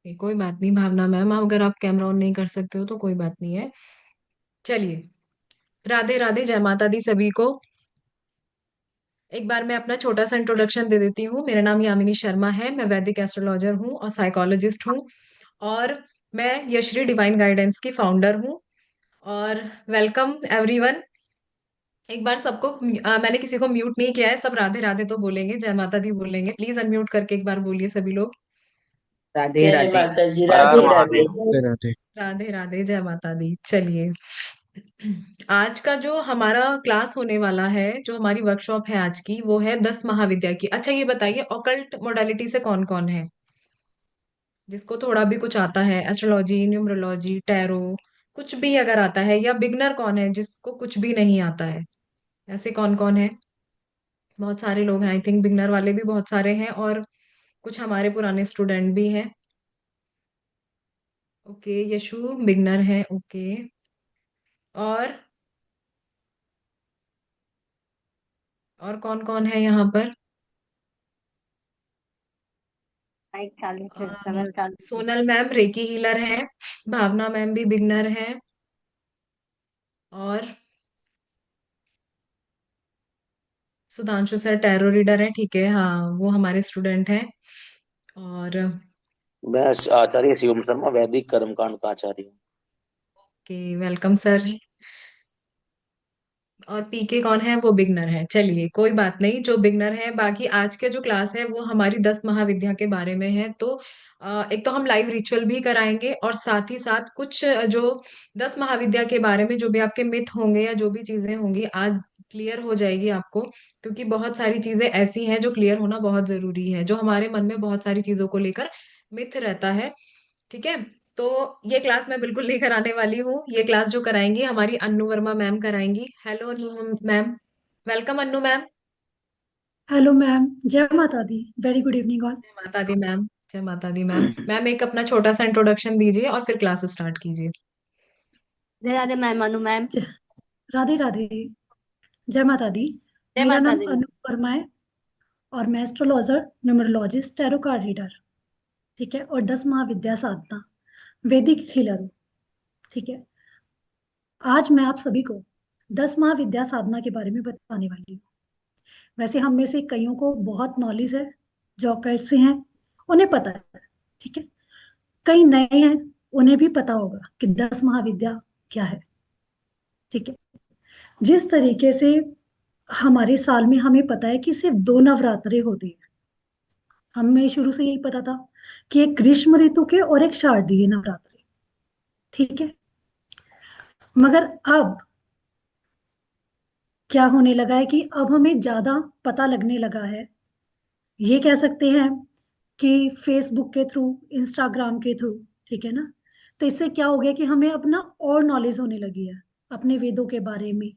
कोई बात नहीं भावना मैम, अगर आप कैमरा ऑन नहीं कर सकते हो तो कोई बात नहीं है। चलिए, राधे राधे, जय माता दी सभी को। एक बार मैं अपना छोटा सा इंट्रोडक्शन दे देती हूँ। मेरा नाम यामिनी शर्मा है, मैं वैदिक एस्ट्रोलॉजर हूँ और साइकोलॉजिस्ट हूँ। और मैं यश्री डिवाइन गाइडेंस की फाउंडर हूँ। और वेलकम एवरीवन। एक बार सबको मैंने किसी को म्यूट नहीं किया है, सब राधे राधे तो बोलेंगे, जय माता दी बोलेंगे। प्लीज अनम्यूट करके एक बार बोलिए सभी लोग। राधे जय राधे। माता जी, हर हर राधे राधे। महादेव। राधे राधे। राधे राधे, जय माता दी। चलिए, आज का जो हमारा क्लास होने वाला है, जो हमारी वर्कशॉप है आज की, वो है 10 महाविद्या की। अच्छा ये बताइए, ऑकल्ट मोडालिटी से कौन कौन है, जिसको थोड़ा भी कुछ आता है? एस्ट्रोलॉजी, न्यूमरोलॉजी, टैरो, कुछ भी अगर आता है? या बिगनर कौन है जिसको कुछ भी नहीं आता है? ऐसे कौन कौन है? बहुत सारे लोग हैं, आई थिंक बिगनर वाले भी बहुत सारे हैं, और कुछ हमारे पुराने स्टूडेंट भी हैं। ओके, यशु बिगनर है, ओके। और कौन कौन है यहाँ पर? माइक चालू है, अम, चैनल चालू है। सोनल मैम रेकी हीलर है, भावना मैम भी बिगनर है, और सुधांशु सर टैरो रीडर है, ठीक है, हाँ वो हमारे स्टूडेंट हैं। और मैं आचार्य शिवम शर्मा, वैदिक कर्मकांड का आचार्य हूँ। Okay, welcome sir. और पीके कौन है? वो बिगनर है। चलिए कोई बात नहीं, जो बिगनर है। बाकी आज के जो क्लास है वो हमारी 10 महाविद्या के बारे में है। तो एक तो हम लाइव रिचुअल भी कराएंगे, और साथ ही साथ कुछ जो 10 महाविद्या के बारे में जो भी आपके मिथ होंगे या जो भी चीजें होंगी, आज क्लियर हो जाएगी आपको। क्योंकि बहुत सारी चीजें ऐसी हैं जो क्लियर होना बहुत जरूरी है, जो हमारे मन में बहुत सारी चीजों को लेकर मिथ रहता है। ठीक है। तो ये क्लास मैं बिल्कुल नहीं कराने वाली हूँ। ये क्लास जो कराएंगी हमारी अन्नू वर्मा मैम कराएंगी। Hello Annu ma'am. Welcome Annu ma'am. Hello ma'am, जय माता दी। Very good evening all. जय माता दी मैम। जय माता दी मैम। मैम एक अपना छोटा सा इंट्रोडक्शन दीजिए और फिर क्लास स्टार्ट कीजिए। जय राधे मैम, मनु मैम। राधे राधे। जय माता दी। जय मेरा माता नाम दी मैम। अनु वर्मा है और मैं astrologer, numerologist, tarot card reader, ठीक है, और 10 महाविद्या साधना, वैदिक हीलर हूँ। ठीक है। आज मैं आप सभी को 10 महाविद्या साधना के बारे में बताने वाली हूँ। वैसे हम में से कईयों को बहुत नॉलेज है, जो ऑकल्ट से हैं उन्हें पता है। ठीक है। कई नए हैं, उन्हें भी पता होगा कि 10 महाविद्या क्या है। ठीक है। जिस तरीके से हमारे साल में हमें पता है कि सिर्फ 2 नवरात्रे होते हैं, हमें शुरू से यही पता था कि एक ग्रीष्म ऋतु के और एक शारदीय नवरात्रि। ठीक है। मगर अब क्या होने लगा है कि अब हमें ज्यादा पता लगने लगा है, ये कह सकते हैं कि फेसबुक के थ्रू, इंस्टाग्राम के थ्रू। ठीक है ना। तो इससे क्या हो गया कि हमें अपना और नॉलेज होने लगी है अपने वेदों के बारे में।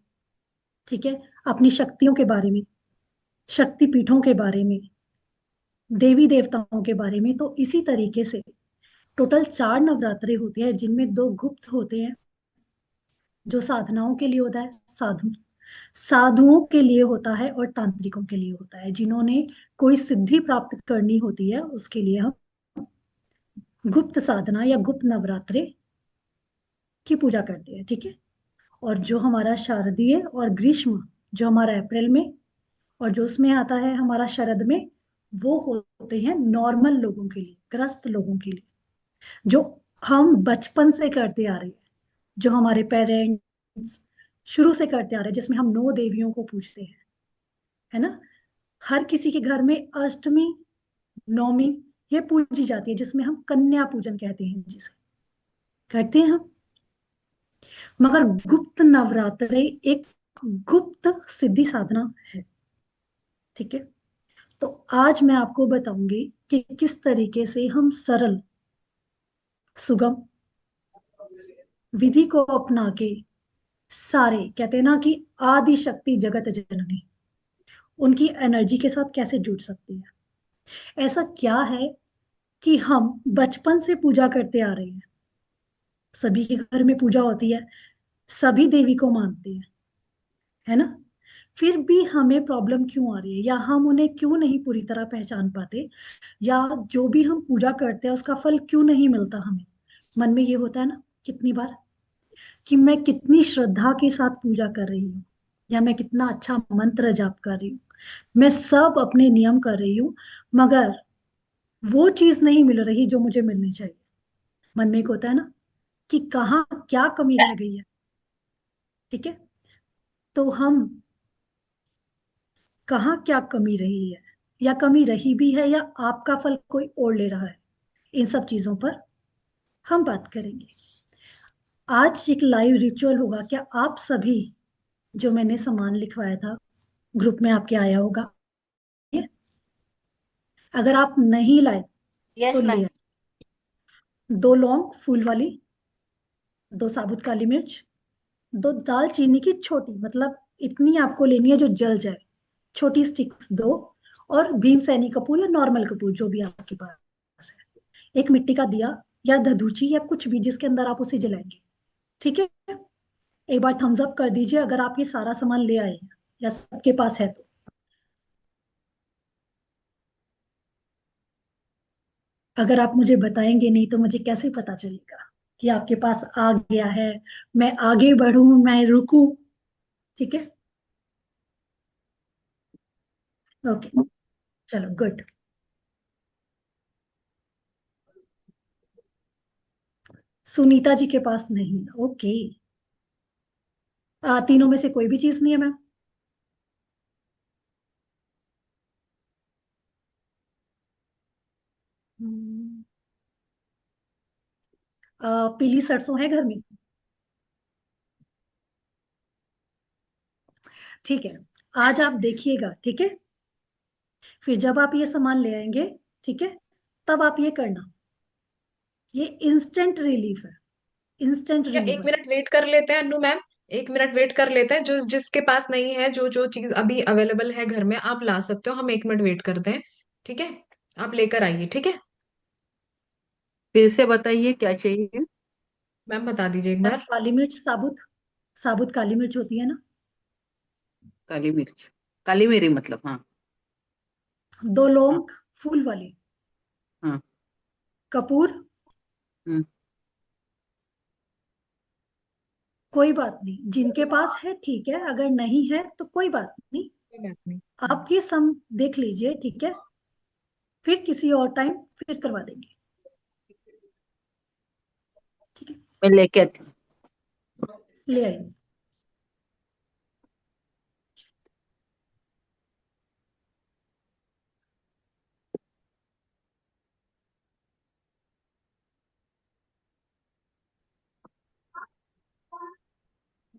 ठीक है। अपनी शक्तियों के बारे में, शक्ति पीठों के बारे में, देवी देवताओं के बारे में। तो इसी तरीके से टोटल 4 नवरात्रे होते हैं, जिनमें 2 गुप्त होते हैं, जो साधनाओं के लिए होता है, साधुओं के लिए होता है, और तांत्रिकों के लिए होता है, जिन्होंने कोई सिद्धि प्राप्त करनी होती है, उसके लिए हम गुप्त साधना या गुप्त नवरात्रे की पूजा करते हैं। ठीक है। और जो हमारा शारदीय और ग्रीष्म, जो हमारा अप्रैल में, और जो उसमें आता है हमारा शरद में, वो होते हैं नॉर्मल लोगों के लिए, ग्रस्त लोगों के लिए, जो हम बचपन से करते आ रहे हैं, जो हमारे पेरेंट्स शुरू से करते आ रहे हैं, जिसमें हम 9 देवियों को पूजते हैं। है ना। हर किसी के घर में अष्टमी, नवमी ये पूजी जाती है, जिसमें हम कन्या पूजन कहते हैं, जिसे करते हैं हम। मगर गुप्त नवरात्रे एक गुप्त सिद्धि साधना है। ठीक है। तो आज मैं आपको बताऊंगी कि किस तरीके से हम सरल, सुगम विधि को अपना के, सारे कहते हैं ना कि आदि शक्ति जगत जननी, उनकी एनर्जी के साथ कैसे जुड़ सकते हैं। ऐसा क्या है कि हम बचपन से पूजा करते आ रहे हैं, सभी के घर में पूजा होती है, सभी देवी को मानते हैं, है ना। फिर भी हमें प्रॉब्लम क्यों आ रही है, या हम उन्हें क्यों नहीं पूरी तरह पहचान पाते, या जो भी हम पूजा करते हैं उसका फल क्यों नहीं मिलता हमें। मन में ये होता है ना कितनी बार, कि मैं कितनी श्रद्धा के साथ पूजा कर रही हूँ, या मैं कितना अच्छा मंत्र जाप कर रही हूँ, मैं सब अपने नियम कर रही हूँ, मगर वो चीज नहीं मिल रही जो मुझे मिलनी चाहिए। मन में एक होता है ना कि कहाँ क्या कमी रह गई है। ठीक है, तो हम कहाँ क्या कमी रही है, या कमी रही भी है, या आपका फल कोई और ले रहा है, इन सब चीजों पर हम बात करेंगे। आज एक लाइव रिचुअल होगा, क्या आप सभी जो मैंने सामान लिखवाया था ग्रुप में आपके आया होगा, अगर आप नहीं लाए तो यस ले मैम। आए। 2 लौंग फूल वाली, 2 साबुत काली मिर्च, 2 दालचीनी की छोटी, मतलब इतनी आपको लेनी है जो जल जाए, छोटी स्टिक्स 2, और भीमसेनी कपूर या नॉर्मल कपूर जो भी आपके पास है, एक मिट्टी का दिया या धधूची या कुछ भी जिसके अंदर आप उसे जलाएंगे। ठीक है, एक बार थम्स अप कर दीजिए अगर आप ये सारा सामान ले आए हैं या सबके पास है तो। अगर आप मुझे बताएंगे नहीं तो मुझे कैसे पता चलेगा कि आपके पास आ गया है, मैं आगे बढ़ूं, मैं रुकूं। ठीक है, ओके, चलो गुड। सुनीता जी के पास नहीं, ओके। तीनों में से कोई भी चीज नहीं है मैम। हम्म, पीली सरसों है घर में। ठीक है, आज आप देखिएगा, ठीक है, फिर जब आप ये सामान ले आएंगे, ठीक है, तब आप ये करना। ये इंस्टेंट रिलीफ है, इंस्टेंट या एक रिलीवर। मिनट वेट कर लेते हैं अन्नू मैम, 1 मिनट वेट कर लेते हैं। जो जिसके पास नहीं है, जो जो चीज अभी अवेलेबल है घर में आप ला सकते हो, हम 1 मिनट वेट करते हैं। ठीक है, आप लेकर आइए। ठीक है फिर से बताइए क्या चाहिए। मैम, बता दीजिए एक मैम बार। काली मिर्च साबुत, साबुत काली मिर्च होती है ना, काली मिर्च, काली मिरी मतलब, हाँ। 2 लौंग हाँ। फूल वाली, हाँ। कपूर, हम्म। कोई बात नहीं, जिनके पास है ठीक है, अगर नहीं है तो कोई बात नहीं। कोई बात नहीं। आप ये सम देख लीजिए, ठीक है, फिर किसी और टाइम फिर करवा देंगे। ठीक है, मैं लेके आती हूँ। ले आइए।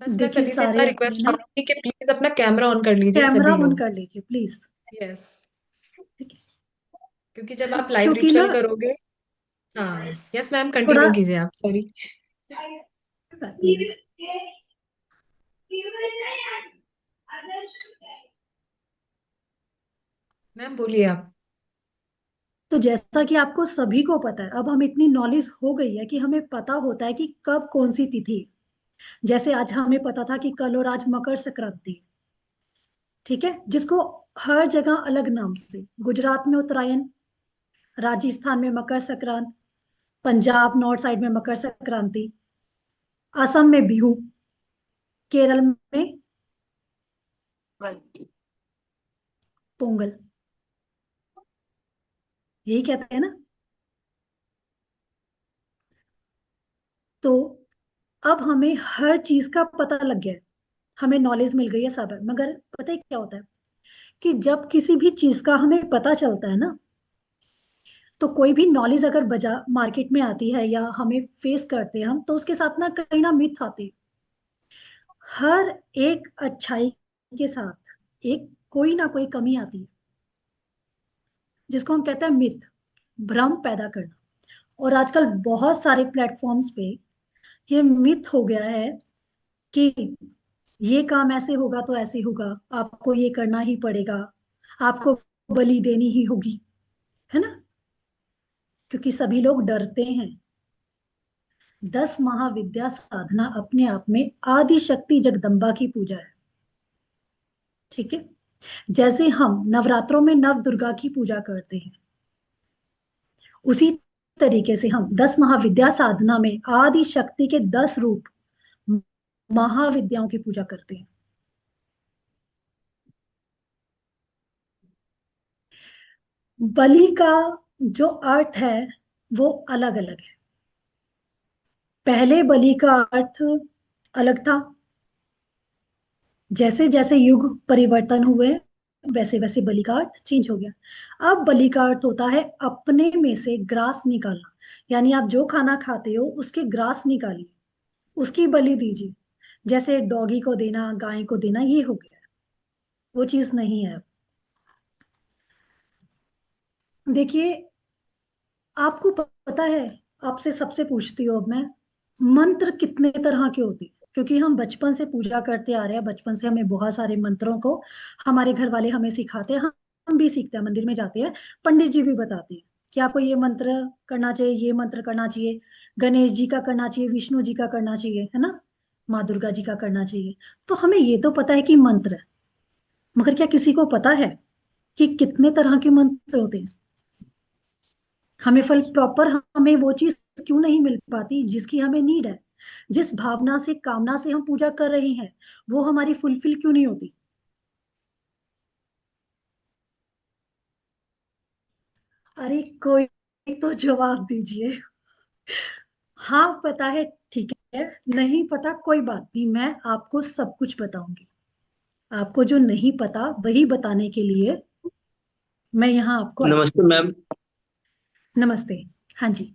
बस मैं देखिए सभी से इतना सारे अपने रिक्वेस्ट ना करूंगी कि प्लीज अपना कैमरा ऑन कर लीजिए कैमरा सभी ऑन लोग। कर लीजिए प्लीज। यस, ठीक क्योंकि जब आप है, लाइव क्योंकि ना रिचुअल करोगे। हाँ, यस मैम, थोड़ा कंटिन्यू कीजिए आप, सॉरी। बात नहीं है। मैम बोलिए आप। तो जैसा कि आपको सभी को पता है, अब हम इतनी नॉलेज हो गई है कि हमें पता होता है कि कब कौन सी तिथि है। जैसे आज हमें पता था कि कल और आज मकर संक्रांति है, ठीक है, जिसको हर जगह अलग नाम से, गुजरात में उत्तरायण, राजस्थान में मकर संक्रांति, पंजाब नॉर्थ साइड में मकर संक्रांति, असम में बिहू, केरल में पोंगल, यही कहते हैं ना। तो अब हमें हर चीज का पता लग गया है, हमें नॉलेज मिल गई है सब है, मगर पता है क्या होता है कि जब किसी भी चीज का हमें पता चलता है ना, तो कोई भी नॉलेज अगर बाजार मार्केट में आती है या हमें फेस करते हैं हम, तो उसके साथ ना कहीं ना मिथ आती है। हर एक अच्छाई के साथ एक कोई ना कोई कमी आती है, जिसको हम कहते हैं मिथ, भ्रम पैदा करना। और आजकल बहुत सारे प्लेटफॉर्म्स पे ये मिथ हो गया है कि ये काम ऐसे होगा तो ऐसे होगा, आपको ये करना ही पड़ेगा, आपको बलि देनी ही होगी, है ना, क्योंकि सभी लोग डरते हैं। 10 महाविद्या साधना अपने आप में आदि शक्ति जगदम्बा की पूजा है। ठीक है। जैसे हम नवरात्रों में नव दुर्गा की पूजा करते हैं, उसी तरीके से हम 10 महाविद्या साधना में आदि शक्ति के 10 रूप महाविद्याओं की पूजा करते हैं। बलि का जो अर्थ है वो अलग अलग है। पहले बलि का अर्थ अलग था, जैसे जैसे युग परिवर्तन हुए वैसे वैसे बलि का अर्थ चेंज हो गया। अब बलि का अर्थ होता है अपने में से ग्रास निकालना, यानी आप जो खाना खाते हो उसके ग्रास निकालिए, उसकी बलि दीजिए। जैसे डॉगी को देना, गाय को देना, ये हो गया, वो चीज नहीं है अब। देखिए, आपको पता है, आपसे सबसे पूछती हूँ अब मैं, मंत्र कितने तरह के होते हैं? क्योंकि हम बचपन से पूजा करते आ रहे हैं, बचपन से हमें बहुत सारे मंत्रों को हमारे घर वाले हमें सिखाते हैं, हम भी सीखते हैं, मंदिर में जाते हैं, पंडित जी भी बताते हैं कि आपको ये मंत्र करना चाहिए, ये मंत्र करना चाहिए, गणेश जी का करना चाहिए, विष्णु जी का करना चाहिए, है ना, माँ दुर्गा जी का करना चाहिए। तो हमें ये तो पता है कि मंत्र है, मगर क्या किसी को पता है कि कितने तरह के मंत्र होते हैं? हमें फल प्रॉपर, हमें वो चीज क्यों नहीं मिल पाती जिसकी हमें नीड है? जिस भावना से, कामना से हम पूजा कर रहे हैं, वो हमारी फुलफिल क्यों नहीं होती? अरे कोई तो जवाब दीजिए। हाँ पता है, ठीक है, नहीं पता कोई बात नहीं, मैं आपको सब कुछ बताऊंगी। आपको जो नहीं पता वही बताने के लिए मैं यहाँ आपको आई। नमस्ते मैम। नमस्ते। हाँ जी।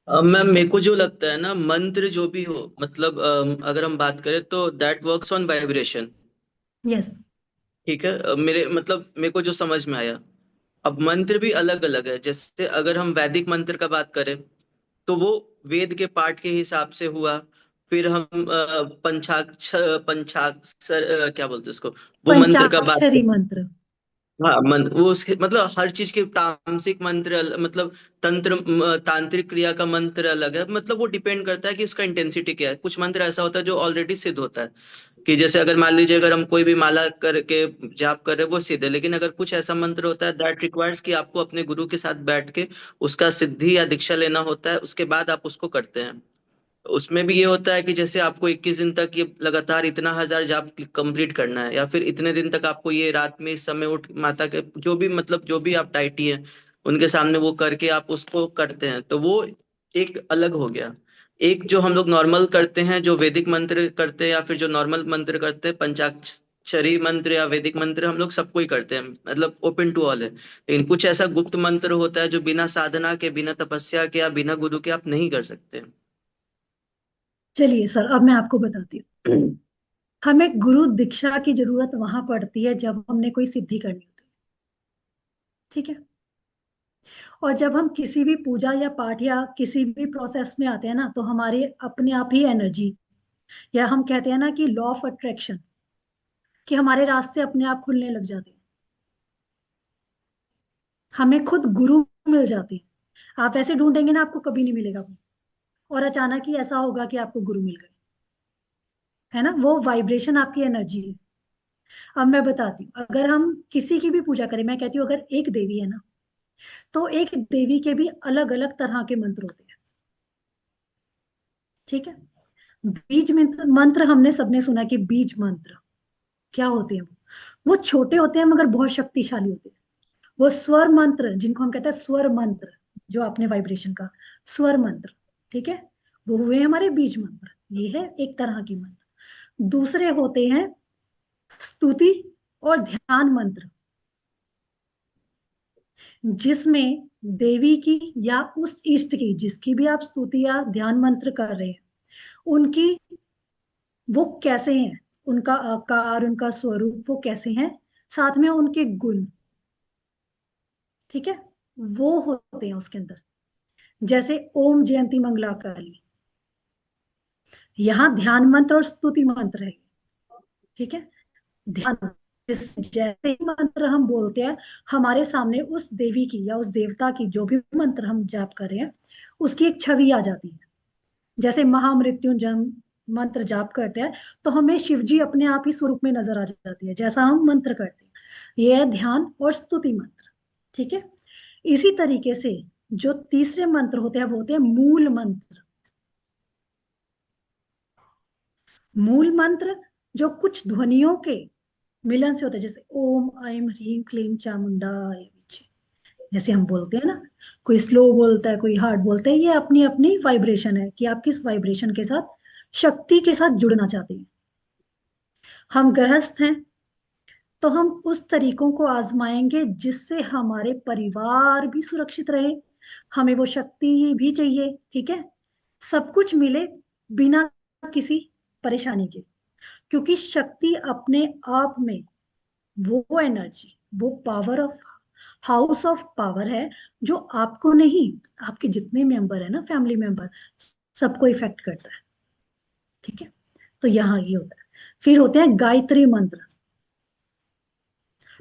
मैम मेरे को जो लगता है ना, मंत्र जो भी हो, मतलब अगर हम बात करें तो that works on vibration. Yes. ठीक है। मेरे को जो समझ में आया, अब मंत्र भी अलग अलग है। जैसे अगर हम वैदिक मंत्र का बात करें तो वो वेद के पाठ के हिसाब से हुआ। फिर हम पंचाक्षर क्या बोलते हैं उसको, वो मंत्र का बात पंचाक्षरी करें। मंत्र। हाँ वो उसके मतलब हर चीज के तामसिक मंत्र मतलब तांत्रिक क्रिया का मंत्र अलग है। मतलब वो डिपेंड करता है कि उसका इंटेंसिटी क्या है। कुछ मंत्र ऐसा होता है जो ऑलरेडी सिद्ध होता है, कि जैसे अगर मान लीजिए अगर हम कोई भी माला करके जाप कर रहे हैं वो सिद्ध है। लेकिन अगर कुछ ऐसा मंत्र होता है दैट रिक्वायर्स कि आपको अपने गुरु के साथ बैठ के उसका सिद्धि या दीक्षा लेना होता है, उसके बाद आप उसको करते हैं। उसमें भी ये होता है कि जैसे आपको 21 दिन तक ये लगातार इतना हजार जाप कंप्लीट करना है, या फिर इतने दिन तक आपको ये रात में इस समय उठ माता के जो भी मतलब जो भी आप डाइटी है उनके सामने वो करके आप उसको करते हैं, तो वो एक अलग हो गया। एक जो हम लोग नॉर्मल करते हैं, जो वैदिक मंत्र करते हैं या फिर जो नॉर्मल मंत्र करते हैं, पंचाक्षरी मंत्र या वैदिक मंत्र हम लोग सबको ही करते हैं, मतलब ओपन टू ऑल है। लेकिन कुछ ऐसा गुप्त मंत्र होता है जो बिना साधना के, बिना तपस्या के या बिना गुरु के आप नहीं कर सकते। चलिए सर, अब मैं आपको बताती हूँ। हमें गुरु दीक्षा की जरूरत वहां पड़ती है जब हमने कोई सिद्धि करनी होती है, ठीक है। और जब हम किसी भी पूजा या पाठ या किसी भी प्रोसेस में आते हैं ना, तो हमारे अपने आप ही एनर्जी, या हम कहते हैं ना कि लॉ ऑफ अट्रैक्शन, कि हमारे रास्ते अपने आप खुलने लग जाते हैं, हमें खुद गुरु मिल जाते हैं। आप ऐसे ढूंढेंगे ना, आपको कभी नहीं मिलेगा वो, और अचानक ही ऐसा होगा कि आपको गुरु मिल गए, है ना, वो वाइब्रेशन आपकी एनर्जी है। अब मैं बताती हूँ, अगर हम किसी की भी पूजा करें, मैं कहती हूँ अगर एक देवी है ना, तो एक देवी के भी अलग अलग तरह के मंत्र होते हैं, ठीक है। बीज मंत्र, मंत्र हमने सबने सुना कि बीज मंत्र क्या होते हैं? वो छोटे होते हैं मगर बहुत शक्तिशाली होते हैं। वो स्वर मंत्र, जिनको हम कहते हैं स्वर मंत्र, जो आपने वाइब्रेशन का स्वर मंत्र, ठीक है, वो हुए हमारे बीज मंत्र। ये है एक तरह की मंत्र। दूसरे होते हैं स्तुति और ध्यान मंत्र, जिसमें देवी की या उस इष्ट की, जिसकी भी आप स्तुति या ध्यान मंत्र कर रहे हैं, उनकी, वो कैसे हैं, उनका आकार, उनका स्वरूप, वो कैसे हैं, साथ में उनके गुण, ठीक है, वो होते हैं उसके अंदर। जैसे ओम जयंती मंगला काली, यहाँ ध्यान मंत्र और स्तुति मंत्र है, ठीक है। ध्यान, जैसे ही मंत्र हम बोलते हैं, हमारे सामने उस देवी की या उस देवता की, जो भी मंत्र हम जाप कर रहे हैं, उसकी एक छवि आ जाती है। जैसे महामृत्युंजय, मंत्र जाप करते हैं तो हमें शिव जी अपने आप ही स्वरूप में नजर आ जाती है, जैसा हम मंत्र करते हैं। ये है ध्यान और स्तुति मंत्र। ठीक है। इसी तरीके से जो तीसरे मंत्र होते हैं वो होते हैं मूल मंत्र। मूल मंत्र जो कुछ ध्वनियों के मिलन से होते हैं, जैसे ओम ऐं ह्रीं क्लीं चामुंडाय विचे, जैसे हम बोलते हैं ना, कोई स्लो बोलता है, कोई हार्ड बोलता है, ये अपनी अपनी वाइब्रेशन है कि आप किस वाइब्रेशन के साथ, शक्ति के साथ जुड़ना चाहते हैं। हम गृहस्थ हैं तो हम उस तरीकों को आजमाएंगे जिससे हमारे परिवार भी सुरक्षित रहे, हमें वो शक्ति भी चाहिए। ठीक है। सब कुछ मिले बिना किसी परेशानी के, क्योंकि शक्ति अपने आप में वो एनर्जी, वो power of house of power है जो आपको नहीं, आपके जितने मेंबर है ना, फैमिली मेंबर, सबको इफेक्ट करता है। ठीक है। तो यहाँ ये होता है। फिर होते हैं गायत्री मंत्र।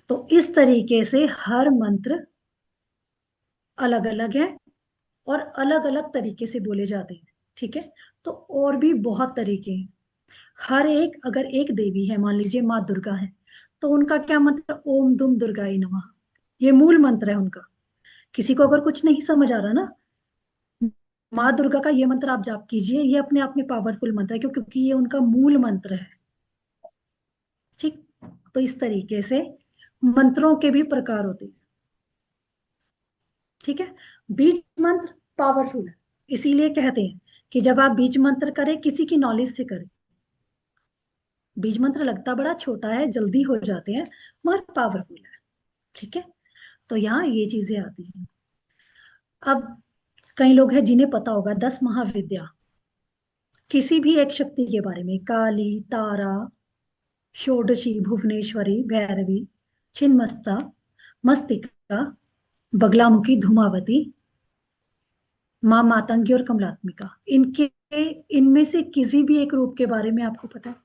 तो इस तरीके से हर मंत्र अलग अलग है और अलग अलग तरीके से बोले जाते हैं। ठीक है। तो और भी बहुत तरीके हैं। हर एक, अगर एक देवी है, मान लीजिए माँ दुर्गा है, तो उनका क्या मंत्र, ओम दुम दुर्गाय नमः, ये मूल मंत्र है उनका। किसी को अगर कुछ नहीं समझ आ रहा ना, माँ दुर्गा का ये मंत्र आप जाप कीजिए, ये अपने आप में पावरफुल मंत्र है, क्योंकि ये उनका मूल मंत्र है। ठीक। तो इस तरीके से मंत्रों के भी प्रकार होते हैं। ठीक है। बीज मंत्र पावरफुल है, इसीलिए कहते हैं कि जब आप बीज मंत्र करें, किसी की नॉलेज से करें। बीज मंत्र लगता बड़ा छोटा है, जल्दी हो जाते हैं, मगर पावरफुल है। ठीक है। तो यहाँ ये चीजें आती हैं। अब कई लोग हैं जिन्हें पता होगा 10 महाविद्या, किसी भी एक शक्ति के बारे में, काली, तारा, षोडशी, भुवनेश्वरी, भैरवी, छिन्मस्ता, मस्तिका, बगलामुखी, धूमावती, माँ मातंगी और कमलात्मिका, इनके इनमें से किसी भी एक रूप के बारे में आपको पता है?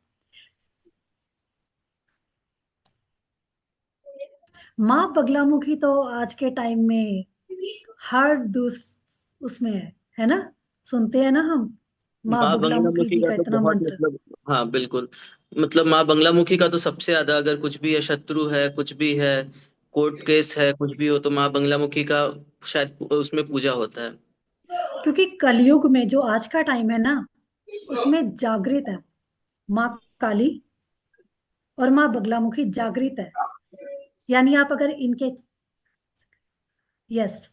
माँ बगलामुखी तो आज के टाइम में हर उसमें है ना, सुनते हैं ना हम, माँ माँ बगलामुखी बंगलामुखी जी का का तो इतना बहुत मंत्र। मतलब, हाँ बिल्कुल, मतलब माँ बंगलामुखी का तो सबसे ज्यादा, अगर कुछ भी है, शत्रु है, कुछ भी है, कोर्ट केस है, कुछ भी हो, तो माँ बंगलामुखी का शायद उसमें पूजा होता है। क्योंकि कलयुग में जो आज का टाइम है ना, उसमें जागृत है माँ काली और माँ बगलामुखी, जागृत है। यानी आप अगर इनके, यस,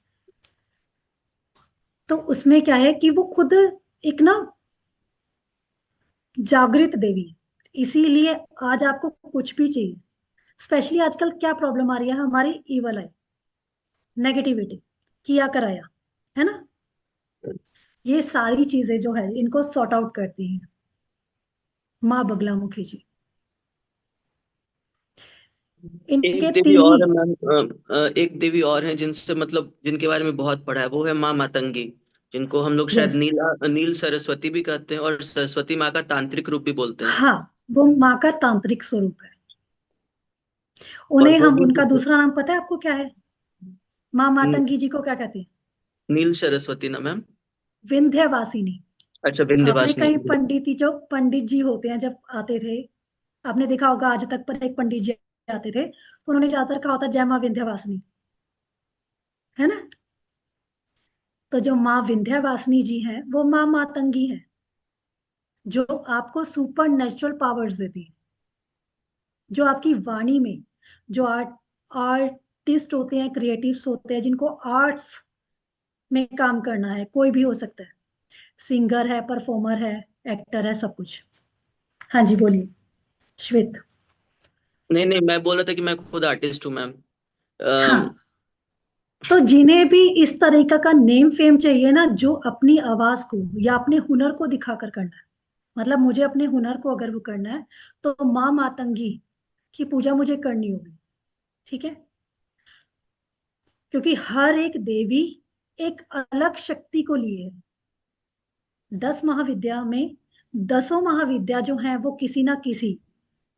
तो उसमें क्या है कि वो खुद एक ना जागृत देवी है। इसीलिए आज आपको कुछ भी चाहिए, स्पेशली आजकल क्या प्रॉब्लम आ रही है, हमारी इवल आई, नेगेटिविटी, किया कराया, है ना, ये सारी चीजें जो है इनको सॉर्ट आउट करती हैं माँ बगलामुखी जी। एक इनके देवी तीन ही, और है मैम, एक देवी और है जिनसे मतलब जिनके बारे में बहुत पढ़ा है, वो है माँ मातंगी, जिनको हम लोग शायद यस, नील सरस्वती भी कहते हैं, और सरस्वती माँ का तांत्रिक रूप भी बोलते हैं। हाँ, वो माँ का तांत्रिक स्वरूप है। और उन्हें वो हम, भी उनका दूसरा नाम पता है आपको क्या है? माँ न- मातंगी जी को क्या कहते हैं? नील सरस्वती ना मैम? विंध्यवासिनी। अच्छा, आपने विंध्यवासिनी। कहीं पंडित, जो पंडित जी होते हैं जब आते थे, आपने देखा होगा आज तक पर एक पंडित जी आते थे तो उन्होंने ज्यादातर कहा होता जय माँ विंध्यवासिनी, है ना। तो जो माँ विंध्यवासिनी जी हैं वो माँ मातंगी हैं, जो आपको सुपर नेचुरल पावर्स देती है, जो आपकी वाणी में, जो आर्टिस्ट होते हैं, क्रिएटिव्स होते हैं, जिनको आर्ट्स में काम करना है, कोई भी हो सकता है, सिंगर है, परफॉर्मर है, एक्टर है, सब कुछ। हाँ जी, बोलिए श्वेत। नहीं नहीं, मैं बोल रहा था कि मैं खुद आर्टिस्ट हूँ मैम। हाँ, तो जिन्हें भी इस तरीका का नेम फेम चाहिए ना, जो अपनी आवाज को या अपने हुनर को दिखाकर करना है, मतलब मुझे अपने हुनर को अगर वो करना है तो माँ मातंगी की पूजा मुझे करनी होगी। ठीक है। क्योंकि हर एक देवी एक अलग शक्ति को लिए है। 10 महाविद्या में 10 महाविद्या जो है वो किसी ना किसी,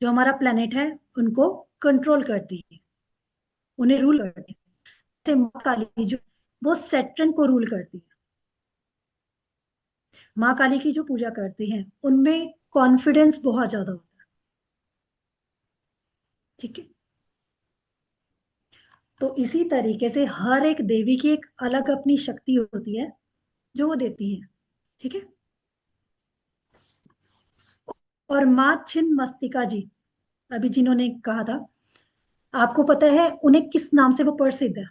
जो हमारा प्लेनेट है, उनको कंट्रोल करती है, उन्हें रूल करती है। जैसे माँ काली जो, वो सैटर्न को रूल करती है। माँ काली की जो पूजा करते हैं उनमें कॉन्फिडेंस बहुत ज्यादा होता है। ठीक है, तो इसी तरीके से हर एक देवी की एक अलग अपनी शक्ति होती है जो वो देती है। ठीक है, और माँ छिन्न मस्तिका जी, अभी जिन्होंने कहा था, आपको पता है उन्हें किस नाम से वो प्रसिद्ध है?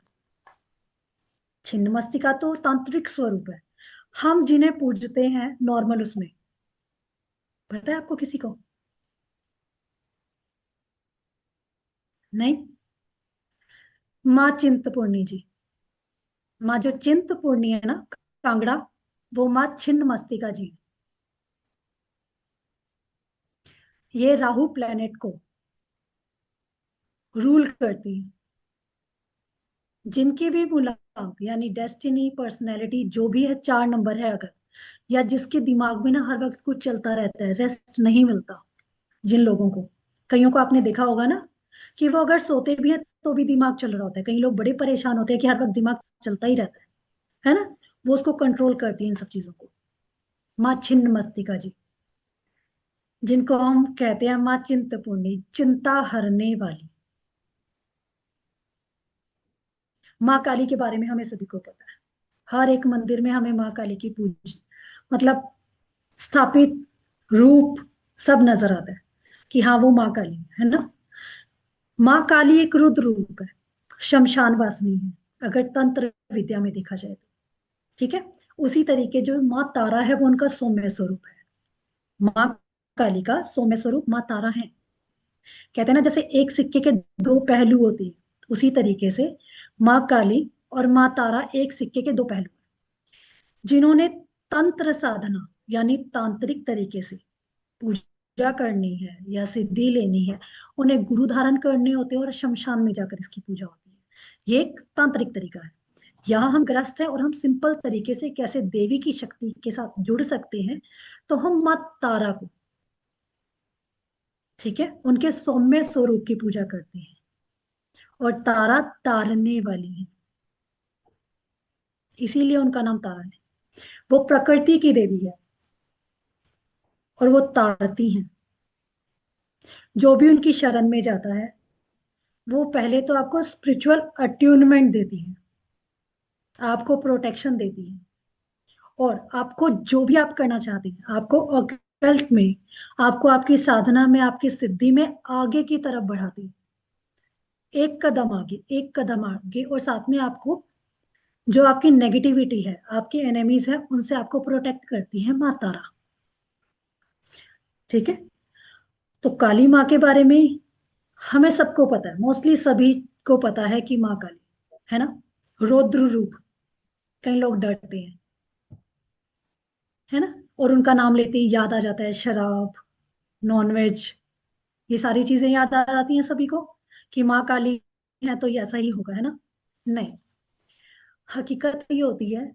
छिन्न मस्तिका तो तांत्रिक स्वरूप है, हम जिन्हें पूजते हैं नॉर्मल उसमें, पता है आपको किसी को? नहीं, माँ चिंतपूर्णी जी। माँ जो चिंतपूर्णी है ना, कांगड़ा, वो माँ छिन्न मस्तिका जी। ये राहु प्लेनेट को रूल करती है। जिनकी भी मुलाकात यानी डेस्टिनी पर्सनैलिटी जो भी है, 4 नंबर है अगर, या जिसके दिमाग में ना हर वक्त कुछ चलता रहता है, रेस्ट नहीं मिलता, जिन लोगों को, कईयों को आपने देखा होगा ना कि वो अगर सोते भी हैं तो भी दिमाग चल रहा होता है। कई लोग बड़े परेशान होते हैं कि हर वक्त दिमाग चलता ही रहता है ना? वो उसको कंट्रोल करती है इन सब चीजों को, माँ छिन्न मस्तिका जी, जिनको हम कहते हैं माँ चिंतपूर्णी, चिंता हरने वाली। माँ काली के बारे में हमें सभी को पता है, हर एक मंदिर में हमें माँ काली की पूज, मतलब स्थापित रूप सब नजर आता है कि हाँ वो माँ काली है ना। माँ काली एक रुद्र रूप है, शमशान वासिनी है अगर तंत्र विद्या में देखा जाए तो। ठीक है, उसी तरीके जो माँ तारा है वो उनका सौम्य स्वरूप है। माँ काली का सौम्य स्वरूप माँ तारा है। कहते हैं ना जैसे एक सिक्के के 2 पहलू होते हैं, उसी तरीके से माँ काली और माँ तारा एक सिक्के के 2 पहलू हैं। जिन्होंने तंत्र साधना यानी तांत्रिक तरीके से पूजा करनी है या सिद्धि लेनी है, उन्हें गुरु धारण करने होते हैं और शमशान में जाकर इसकी पूजा होती है। ये एक तांत्रिक तरीका है। यहाँ हम ग्रस्त हैं और हम सिंपल तरीके से कैसे देवी की शक्ति के साथ जुड़ सकते हैं, तो हम माँ तारा को, ठीक है, उनके सौम्य स्वरूप की पूजा करते हैं। और तारा तारने वाली है, इसीलिए उनका नाम तारा है। वो प्रकृति की देवी है और वो तारती हैं। जो भी उनकी शरण में जाता है वो पहले तो आपको स्पिरिचुअल अट्यूनमेंट देती है, आपको प्रोटेक्शन देती है, और आपको जो भी आप करना चाहते हैं, आपको ऑकल्ट में, आपको आपकी साधना में, आपकी सिद्धि में आगे की तरफ बढ़ाती है, एक कदम आगे, एक कदम आगे। और साथ में आपको जो आपकी नेगेटिविटी है, आपके एनिमीज है, उनसे आपको प्रोटेक्ट करती है माँ तारा। ठीक है, तो काली माँ के बारे में हमें सबको पता है, मोस्टली सभी को पता है कि माँ काली है ना, रौद्र रूप। कई लोग डरते हैं, है ना, और उनका नाम लेते ही याद आ जाता है शराब, नॉनवेज, ये सारी चीजें याद आ जाती हैं सभी को कि माँ काली है तो ये ऐसा ही होगा, है ना? नहीं, हकीकत ये होती है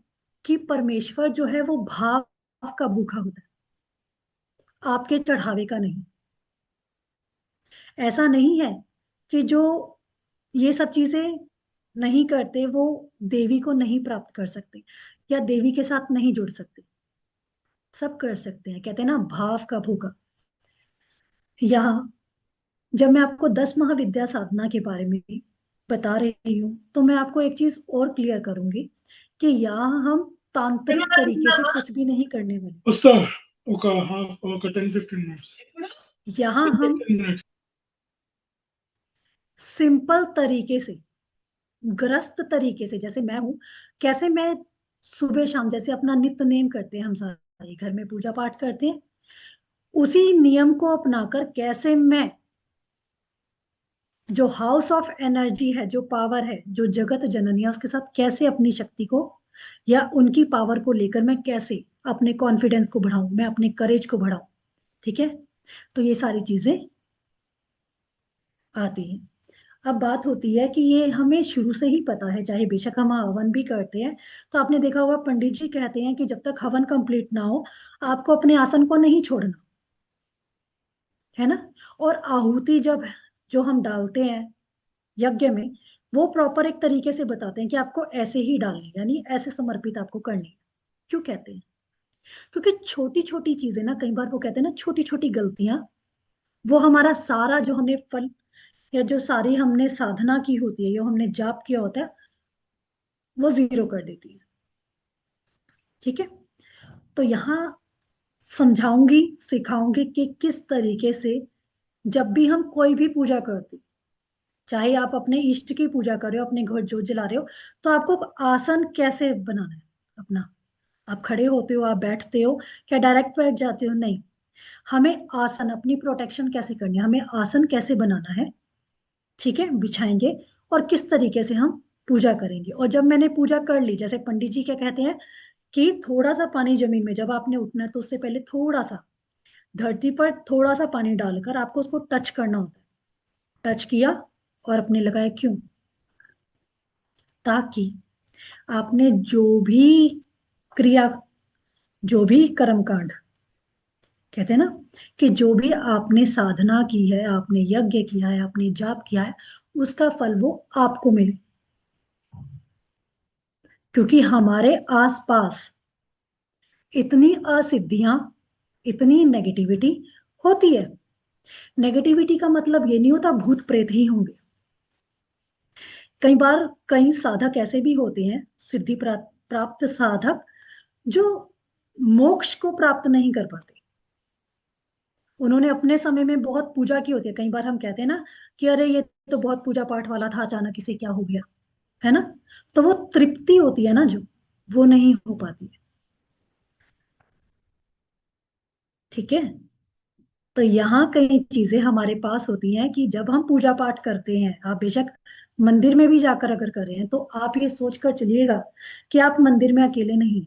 कि परमेश्वर जो है वो भाव का भूखा होता है, आपके चढ़ावे का नहीं। ऐसा नहीं है कि जो ये सब चीजें नहीं करते वो देवी को नहीं प्राप्त कर सकते या देवी के साथ नहीं जुड़ सकते, सब कर सकते हैं। कहते हैं ना भाव का भूखा। यहाँ जब मैं आपको 10 महाविद्या साधना के बारे में बता रही हूँ तो मैं आपको एक चीज और क्लियर करूंगी कि यहाँ हम तांत्रिक तरीके से कुछ भी नहीं करने वाले। ఒక 10-15 minutes. यहाँ हम 15 minutes. सिंपल तरीके से, ग्रस्त तरीके से, जैसे मैं हूं, कैसे मैं सुबह शाम जैसे अपना नित्य नेम करते हैं, हम सारे घर में पूजा पाठ करते हैं, उसी नियम को अपनाकर कैसे मैं जो हाउस ऑफ एनर्जी है, जो पावर है, जो जगत जननी है, उसके साथ कैसे अपनी शक्ति को या उनकी पावर को लेकर मैं कैसे अपने कॉन्फिडेंस को बढ़ाऊं, मैं अपने करेज को बढ़ाऊं। ठीक है, तो ये सारी चीजें आती हैं। अब बात होती है कि ये हमें शुरू से ही पता है, चाहे बेशक हम हवन भी करते हैं, तो आपने देखा होगा पंडित जी कहते हैं कि जब तक हवन कंप्लीट ना हो आपको अपने आसन को नहीं छोड़ना, है ना? और आहुति जब जो हम डालते हैं यज्ञ में, वो प्रॉपर एक तरीके से बताते हैं कि आपको ऐसे ही डालनी, यानी ऐसे समर्पित आपको करनी है। क्यों कहते हैं? क्योंकि छोटी छोटी चीजें ना, कई बार वो कहते हैं ना, छोटी छोटी गलतियां वो हमारा सारा जो हमने फल या जो सारी हमने साधना की होती है, जो हमने जाप किया होता है, वो जीरो कर देती है। ठीक है, तो यहाँ समझाऊंगी, सिखाऊंगी कि किस तरीके से जब भी हम कोई भी पूजा करते, चाहे आप अपने इष्ट की पूजा कर रहे हो, अपने घर जोत जला रहे हो, तो आपको आसन कैसे बनाना है अपना। आप खड़े होते हो, आप बैठते हो, क्या डायरेक्ट बैठ जाते हो? नहीं, हमें आसन, अपनी प्रोटेक्शन कैसे करनी है, हमें आसन कैसे बनाना है, ठीक है, बिछाएंगे, और किस तरीके से हम पूजा करेंगे। और जब मैंने पूजा कर ली, जैसे पंडित जी क्या कहते हैं कि थोड़ा सा पानी जमीन में, जब आपने उठना है तो उससे पहले थोड़ा सा धरती पर थोड़ा सा पानी डालकर आपको उसको टच करना होता है। टच किया और अपने लगाया, क्यों? ताकि आपने जो भी क्रिया, जो भी कर्मकांड, कहते हैं ना कि जो भी आपने साधना की है, आपने यज्ञ किया है, आपने जाप किया है, उसका फल वो आपको मिले। क्योंकि हमारे आसपास इतनी असिद्धियां, इतनी नेगेटिविटी होती है। नेगेटिविटी का मतलब ये नहीं होता भूत प्रेत ही होंगे। कई बार कई साधक ऐसे भी होते हैं, सिद्धि प्राप्त साधक, जो मोक्ष को प्राप्त नहीं कर पाते। उन्होंने अपने समय में बहुत पूजा की होती है। कई बार हम कहते हैं ना कि अरे ये तो बहुत पूजा पाठ वाला था, अचानक इसे क्या हो गया, है ना? तो वो तृप्ति होती है ना, जो वो नहीं हो पाती है। ठीक है, तो यहाँ कई चीजें हमारे पास होती हैं कि जब हम पूजा पाठ करते हैं, आप बेशक मंदिर में भी जाकर अगर कर रहे हैं, तो आप ये सोच कर चलिएगा कि आप मंदिर में अकेले नहीं,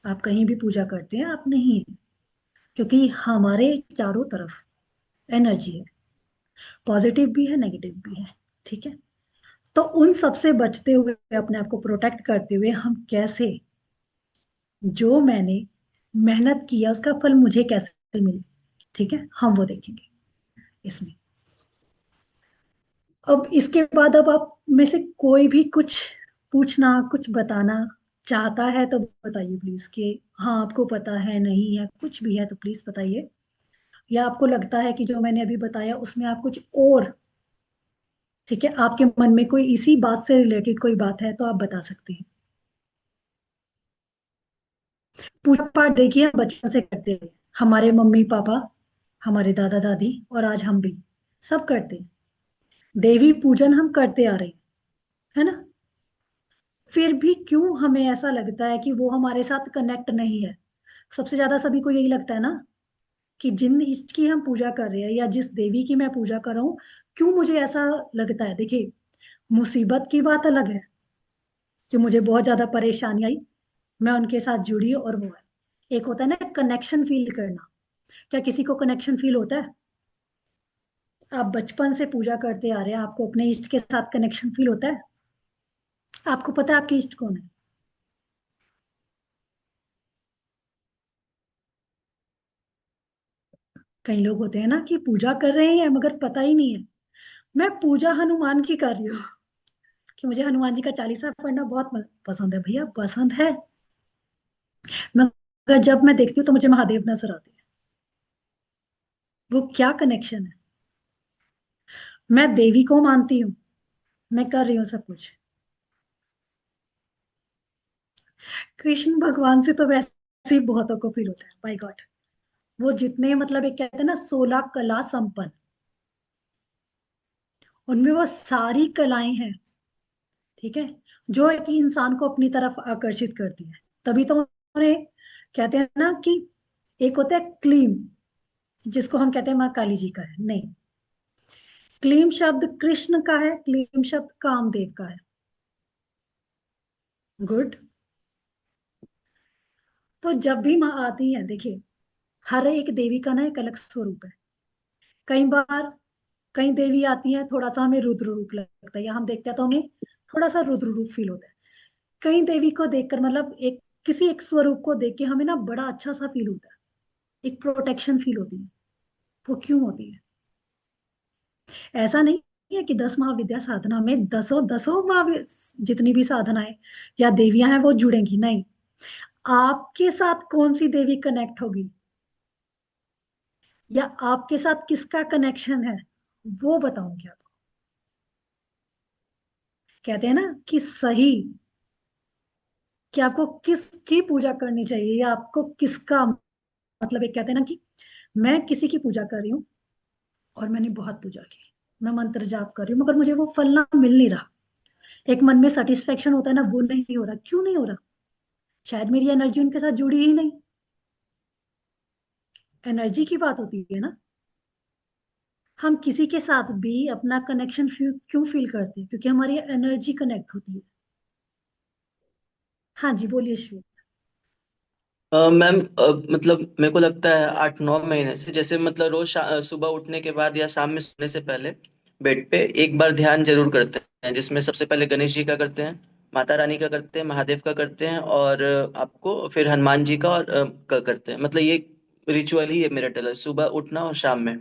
आप कहीं भी पूजा करते हैं आप नहीं हैं। क्योंकि हमारे चारों तरफ एनर्जी है, पॉजिटिव भी है, नेगेटिव भी है। ठीक है, तो उन सब से बचते हुए, अपने आप को प्रोटेक्ट करते हुए, हम कैसे, जो मैंने मेहनत किया उसका फल मुझे कैसे मिले, ठीक है, हम वो देखेंगे इसमें। अब इसके बाद अब आप में से कोई भी कुछ पूछना, कुछ बताना चाहता है तो बताइए प्लीज, कि हाँ आपको पता है, नहीं है, कुछ भी है तो प्लीज बताइए। या आपको लगता है कि जो मैंने अभी बताया उसमें आप कुछ और, ठीक है, आपके मन में कोई इसी बात से रिलेटेड कोई बात है तो आप बता सकते हैं। पूजा पाठ देखिए हम बचपन से करते हैं, हमारे मम्मी पापा, हमारे दादा दादी, और आज हम भी सब करते हैं। देवी पूजन हम करते आ रहे हैं, है ना? फिर भी क्यों हमें ऐसा लगता है कि वो हमारे साथ कनेक्ट नहीं है? सबसे ज्यादा सभी को यही लगता है ना कि जिन इष्ट की हम पूजा कर रहे हैं या जिस देवी की मैं पूजा कर रहा हूँ, क्यों मुझे ऐसा लगता है? देखिए, मुसीबत की बात अलग है कि मुझे बहुत ज्यादा परेशानी आई, मैं उनके साथ जुड़ी और वो है। एक होता है ना कनेक्शन फील करना। क्या किसी को कनेक्शन फील होता है? आप बचपन से पूजा करते आ रहे हैं, आपको अपने इष्ट के साथ कनेक्शन फील होता है? आपको पता है आपके इष्ट कौन है? कई लोग होते हैं ना कि पूजा कर रहे हैं मगर पता ही नहीं है। मैं पूजा हनुमान की कर रही हूँ कि मुझे हनुमान जी का चालीसा पढ़ना बहुत पसंद है। भैया पसंद है, मगर जब मैं देखती हूँ तो मुझे महादेव नजर आते हैं। वो क्या कनेक्शन है? मैं देवी को मानती हूँ, मैं कर रही हूँ सब कुछ। कृष्ण भगवान से तो वैसे ही बहुतों को फील होता है, बाय गॉड। वो जितने, मतलब एक कहते हैं ना 16 कला संपन्न, उनमें वो सारी कलाएं हैं, ठीक है, जो एक इंसान को अपनी तरफ आकर्षित करती है। तभी तो उन्हें कहते हैं ना कि एक होता है क्लीम, जिसको हम कहते हैं माँ काली जी का है, नहीं, क्लीम शब्द कृष्ण का है, क्लीम शब्द कामदेव का है। गुड। तो जब भी माँ आती है, देखिए, हर एक देवी का ना एक अलग स्वरूप है। कई बार कई देवी आती हैं, थोड़ा सा हमें रुद्र रूप लगता है, या हम देखते हैं तो हमें थोड़ा सा रुद्र रूप फील होता है। कई देवी को देखकर, मतलब एक किसी एक स्वरूप को देख के हमें ना बड़ा अच्छा सा फील होता है, एक प्रोटेक्शन फील होती है। वो क्यों होती है? ऐसा नहीं है कि 10 महाविद्या साधना में दसों दसों जितनी भी साधनाएं या देवियां हैं वो जुड़ेंगी, नहीं। आपके साथ कौन सी देवी कनेक्ट होगी, या आपके साथ किसका कनेक्शन है, वो बताऊंगी आपको। कहते हैं ना कि सही, कि आपको किसकी पूजा करनी चाहिए, या आपको किसका, मतलब एक कहते हैं ना कि मैं किसी की पूजा कर रही हूँ और मैंने बहुत पूजा की, मैं मंत्र जाप कर रही हूँ, मगर मुझे वो फल ना मिल नहीं रहा, एक मन में सेटिस्फेक्शन होता है ना, वो नहीं हो रहा। क्यों नहीं हो रहा? शायद मेरी एनर्जी उनके साथ जुड़ी ही नहीं। एनर्जी की बात होती है ना। हम किसी के साथ भी अपना कनेक्शन क्यों फील करते हैं? क्योंकि हमारी एनर्जी कनेक्ट होती है। हाँ जी, बोलिए श्वेत। मैम मतलब मेरे को लगता है 8-9 महीने से, जैसे मतलब रोज सुबह उठने के बाद या शाम में सोने से पहले बेड पे एक बार ध्यान जरूर करते हैं, जिसमें सबसे पहले गणेश जी का करते हैं, माता रानी का करते हैं, महादेव का करते हैं, और आपको फिर हनुमान जी का और का करते हैं। मतलब ये रिचुअल ही है मेरा, टेलर सुबह उठना और शाम में।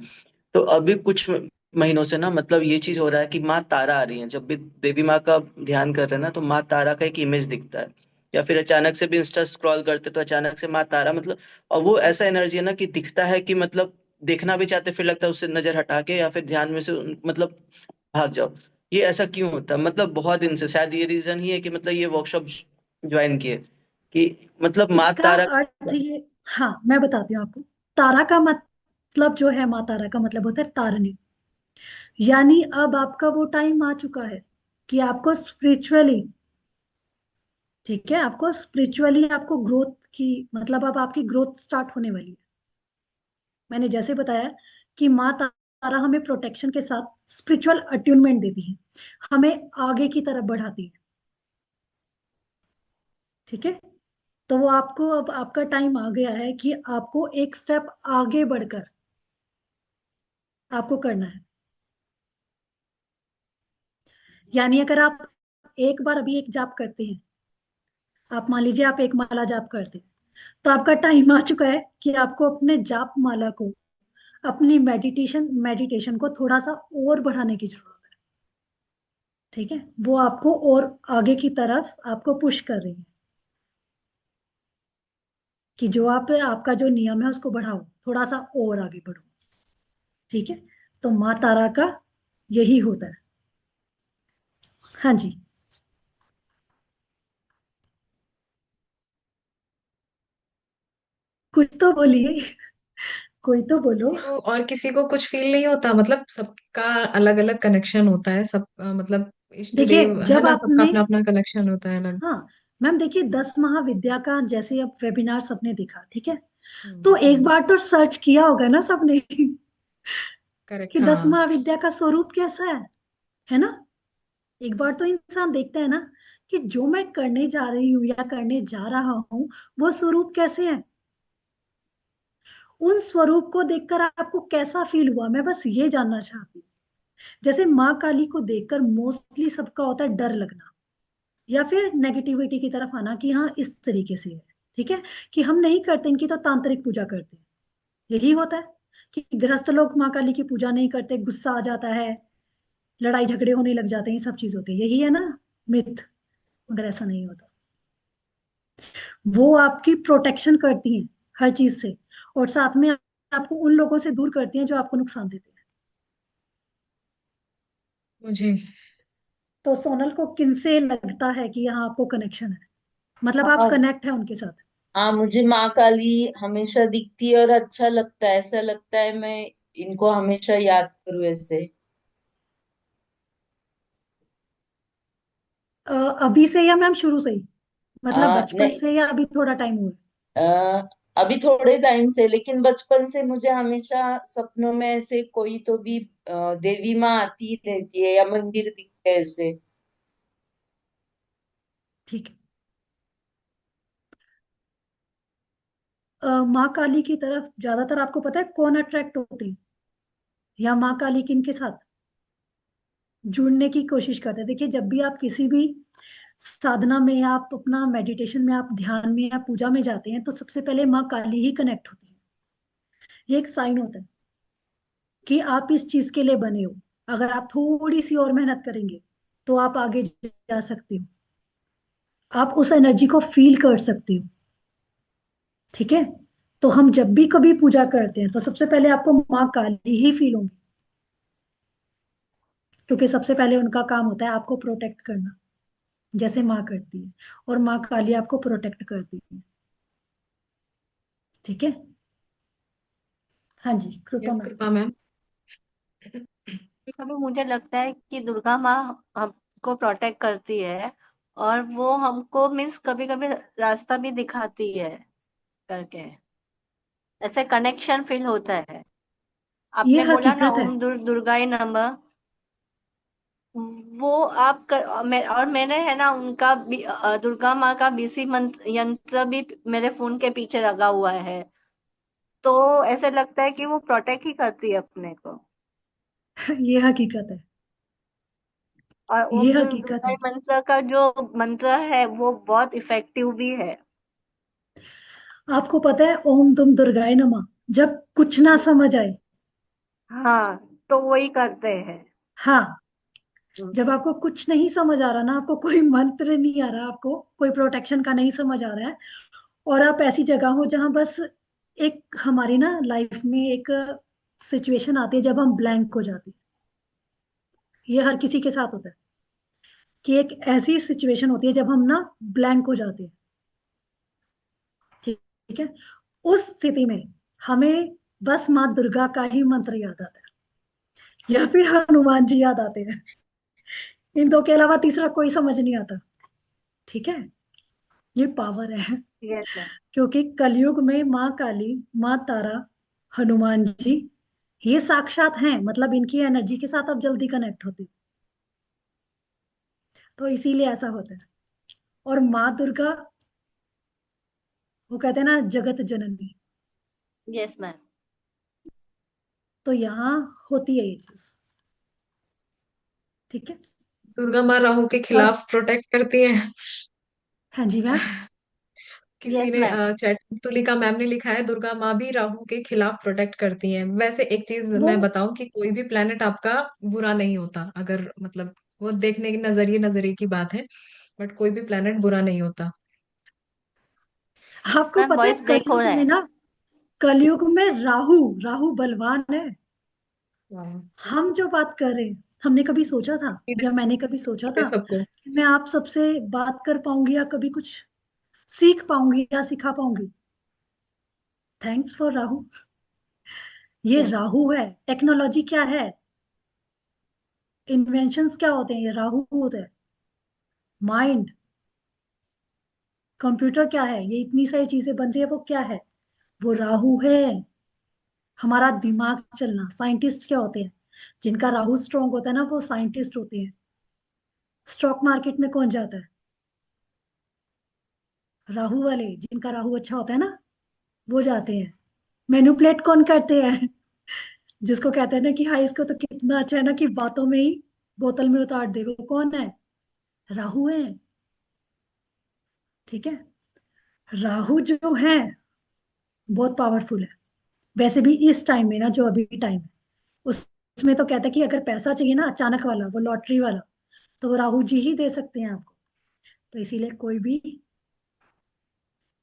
तो अभी कुछ महीनों से ना मतलब ये चीज हो रहा है कि माँ तारा आ रही है, जब भी देवी माँ का ध्यान कर रहे हैं ना तो माँ तारा का एक इमेज दिखता है, या फिर अचानक से भी इंस्टा स्क्रॉल करते तो अचानक से माँ तारा मतलब, और वो ऐसा एनर्जी है ना कि दिखता है कि मतलब देखना भी चाहते फिर लगता है उससे नजर हटा के या फिर ध्यान में से मतलब भाग जाओ। ये ऐसा क्यों होता है? मतलब बहुत दिन से शायद ये रीजन ही है कि मतलब ये वर्कशॉप ज्वाइन किए कि मतलब माँ इसका तारा। अर्थ ये, हाँ मैं बताती हूँ आपको। तारा का मतलब जो है, माँ तारा का मतलब होता है तारनी। यानी अब आपका वो टाइम आ चुका है कि आपको स्पिरिचुअली, ठीक है, आपको स्पिरिचुअली आपको ग्रोथ की, मतलब अब आपकी ग्रोथ स्टार्ट होने वाली है। मैंने जैसे बताया कि माँ तारा हमें प्रोटेक्शन के साथ स्पिरिचुअल अट्यूनमेंट देती है, हमें आगे की तरफ बढ़ाती है। ठीक है, तो वो आपको, अब आपका टाइम आ गया है कि आपको एक स्टेप आगे बढ़कर आपको करना है। यानी अगर आप एक बार अभी एक जाप करते हैं, आप मान लीजिए आप एक माला जाप करते हैं, तो आपका टाइम आ चुका है कि आपको अपने जाप माला को, अपनी मेडिटेशन को थोड़ा सा और बढ़ाने की जरूरत है। ठीक है, वो आपको और आगे की तरफ आपको पुश कर रही है कि जो आप, आपका जो नियम है उसको बढ़ाओ, थोड़ा सा और आगे बढ़ो। ठीक है, तो माँ तारा का यही होता है। हाँ जी, कुछ तो बोलिए, कोई तो बोलो। और किसी को कुछ फील नहीं होता? मतलब सबका अलग अलग कनेक्शन होता है, सब मतलब इष्ट देखिए देव है जब ना, सबका आपने, अपना अपना कनेक्शन होता है अलग। हाँ मैम देखिए, 10 महाविद्या का जैसे अब वेबिनार सबने देखा, ठीक है, हम्म। तो एक बार तो सर्च किया होगा ना सबने कि करेक्ट, 10 महाविद्या का स्वरूप कैसा है ना। एक बार तो इंसान देखता है ना कि जो मैं करने जा रही हूँ या करने जा रहा हूँ, वो स्वरूप कैसे है। उन स्वरूप को देखकर आपको कैसा फील हुआ, मैं बस ये जानना चाहती हूँ। जैसे माँ काली को देखकर मोस्टली सबका होता है डर लगना, या फिर नेगेटिविटी की तरफ आना कि हाँ इस तरीके से है। ठीक है, कि हम नहीं करते इनकी तो तांत्रिक पूजा करते हैं, यही होता है कि गृहस्थ लोग माँ काली की पूजा नहीं करते, गुस्सा आ जाता है, लड़ाई झगड़े होने लग जाते हैं, ये सब चीज होती है, यही है ना मिथ। मगर ऐसा नहीं होता, वो आपकी प्रोटेक्शन करती हैं हर चीज से, और साथ में आपको उन लोगों से दूर करती हैं जो आपको नुकसान देते हैं। मुझे तो सोनल को किनसे लगता है कि यहाँ आपको कनेक्शन है, मतलब आप हाँ। कनेक्ट है उनके साथ? हाँ, मुझे माँ काली हमेशा दिखती है और अच्छा लगता है, ऐसा लगता है मैं इनको हमेशा याद करूँ ऐसे। अभी से या मैम शुरू से ही, मतलब बचपन नहीं, से, या अभी थोड़ा टाइम हुआ है? अभी थोड़े टाइम से, लेकिन बचपन से मुझे हमेशा सपनों में ऐसे कोई तो भी देवी माँ आती ही रहती है या मंदिर दिखते हैं ऐसे। ठीक है, माँ काली की तरफ ज्यादातर आपको पता है कौन अट्रैक्ट होते हैं, या माँ काली किन के साथ जुड़ने की कोशिश करते हैं? देखिए जब भी आप किसी भी साधना में, आप अपना मेडिटेशन में, आप ध्यान में या पूजा में जाते हैं, तो सबसे पहले माँ काली ही कनेक्ट होती है। ये एक साइन होता है कि आप इस चीज के लिए बने हो। अगर आप थोड़ी सी और मेहनत करेंगे तो आप आगे जा सकते हो, आप उस एनर्जी को फील कर सकते हो। ठीक है। तो हम जब भी कभी पूजा करते हैं तो सबसे पहले आपको माँ काली ही फील होंगी, क्योंकि सबसे पहले उनका काम होता है आपको प्रोटेक्ट करना, जैसे माँ करती है, और माँ काली आपको प्रोटेक्ट करती है। ठीक है। हाँ जी, कृपा यस मैम। कृपा मैम। कभी मुझे लगता है कि दुर्गा माँ हमको प्रोटेक्ट करती है, और वो हमको मीन्स कभी कभी रास्ता भी दिखाती है करके, ऐसे कनेक्शन फील होता है। ये आपने बोला ना हकीकत है। ओम दुर्गाय नमः, वो और मैंने है ना उनका दुर्गा माँ का बीसी मंत्र यंत्र भी मेरे फोन के पीछे लगा हुआ है, तो ऐसे लगता है कि वो प्रोटेक्ट ही करती है अपने को। ये हकीकत है। और ये ओम हकीकत दुर्गाय है। मंत्र का जो मंत्र है वो बहुत इफेक्टिव भी है। आपको पता है ओम तुम दुर्गाय नमः जब कुछ ना समझ आए, हाँ, तो वही करते हैं। हाँ, जब आपको कुछ नहीं समझ आ रहा ना, आपको कोई मंत्र नहीं आ रहा, आपको कोई प्रोटेक्शन का नहीं समझ आ रहा है, और आप ऐसी जगह हो जहां बस एक हमारी ना लाइफ में एक सिचुएशन आती है जब हम ब्लैंक हो जाते हैं। ये हर किसी के साथ होता है कि एक ऐसी सिचुएशन होती है जब हम ना ब्लैंक हो जाते हैं। ठीक ठीक है। उस स्थिति में हमें बस माँ दुर्गा का ही मंत्र याद आता है, या फिर हनुमान जी याद आते हैं। इन दो के अलावा तीसरा कोई समझ नहीं आता। ठीक है। ये पावर है, यस मैम। क्योंकि कलयुग में माँ काली, माँ तारा, हनुमान जी, ये साक्षात हैं, मतलब इनकी एनर्जी के साथ आप जल्दी कनेक्ट होते हो, तो इसीलिए ऐसा होता है। और माँ दुर्गा, वो कहते हैं ना जगत जननी, यस मैम। तो यहाँ होती है ये चीज। ठीक है। दुर्गा माँ राहु के और खिलाफ प्रोटेक्ट करती हैं। हाँ जी मैम। किसी यस ने मैम। चैट तुलिका मैम ने लिखा है दुर्गा माँ भी राहु के खिलाफ प्रोटेक्ट करती हैं। वैसे एक चीज वो मैं बताऊं कि कोई भी प्लेनेट आपका बुरा नहीं होता, अगर मतलब वो देखने की नजरिए नजरिए की बात है, बट कोई भी प्लेनेट बुरा नहीं होता। आपको मैम पता है वॉइस ब्रेक हो कलयुग रहा में है। ना, कलयुग में राहु, राहु बलवान है। हाँ, हम जो बात कर रहे हैं, हमने कभी सोचा था, या मैंने कभी सोचा है था सबको। कि मैं आप सबसे बात कर पाऊंगी या कभी कुछ सीख पाऊंगी या सिखा पाऊंगी? Thanks for Rahu. ये यस। राहु है। टेक्नोलॉजी क्या है, इन्वेंशंस क्या होते हैं, ये राहु होता है। माइंड, कंप्यूटर क्या है, ये इतनी सारी चीजें बन रही है, वो क्या है? वो राहु है। हमारा दिमाग चलना, साइंटिस्ट क्या होते हैं? जिनका राहु स्ट्रांग होता है ना, वो साइंटिस्ट होते हैं। स्टॉक मार्केट में कौन जाता है? राहु वाले, जिनका राहु अच्छा होता है ना, वो जाते हैं। मैनिपुलेट कौन करते हैं? जिसको कहते हैं ना कि हाँ इसको तो कितना अच्छा है ना कि बातों में ही बोतल में उतार दे, वो कौन है? राहु है। ठीक है। राहु जो है बहुत पावरफुल है। वैसे भी इस टाइम में ना, जो अभी टाइम है, उसमें तो कहता है कि अगर पैसा चाहिए ना अचानक वाला, वो लॉटरी वाला, तो वो राहु जी ही दे सकते हैं आपको। तो इसीलिए कोई भी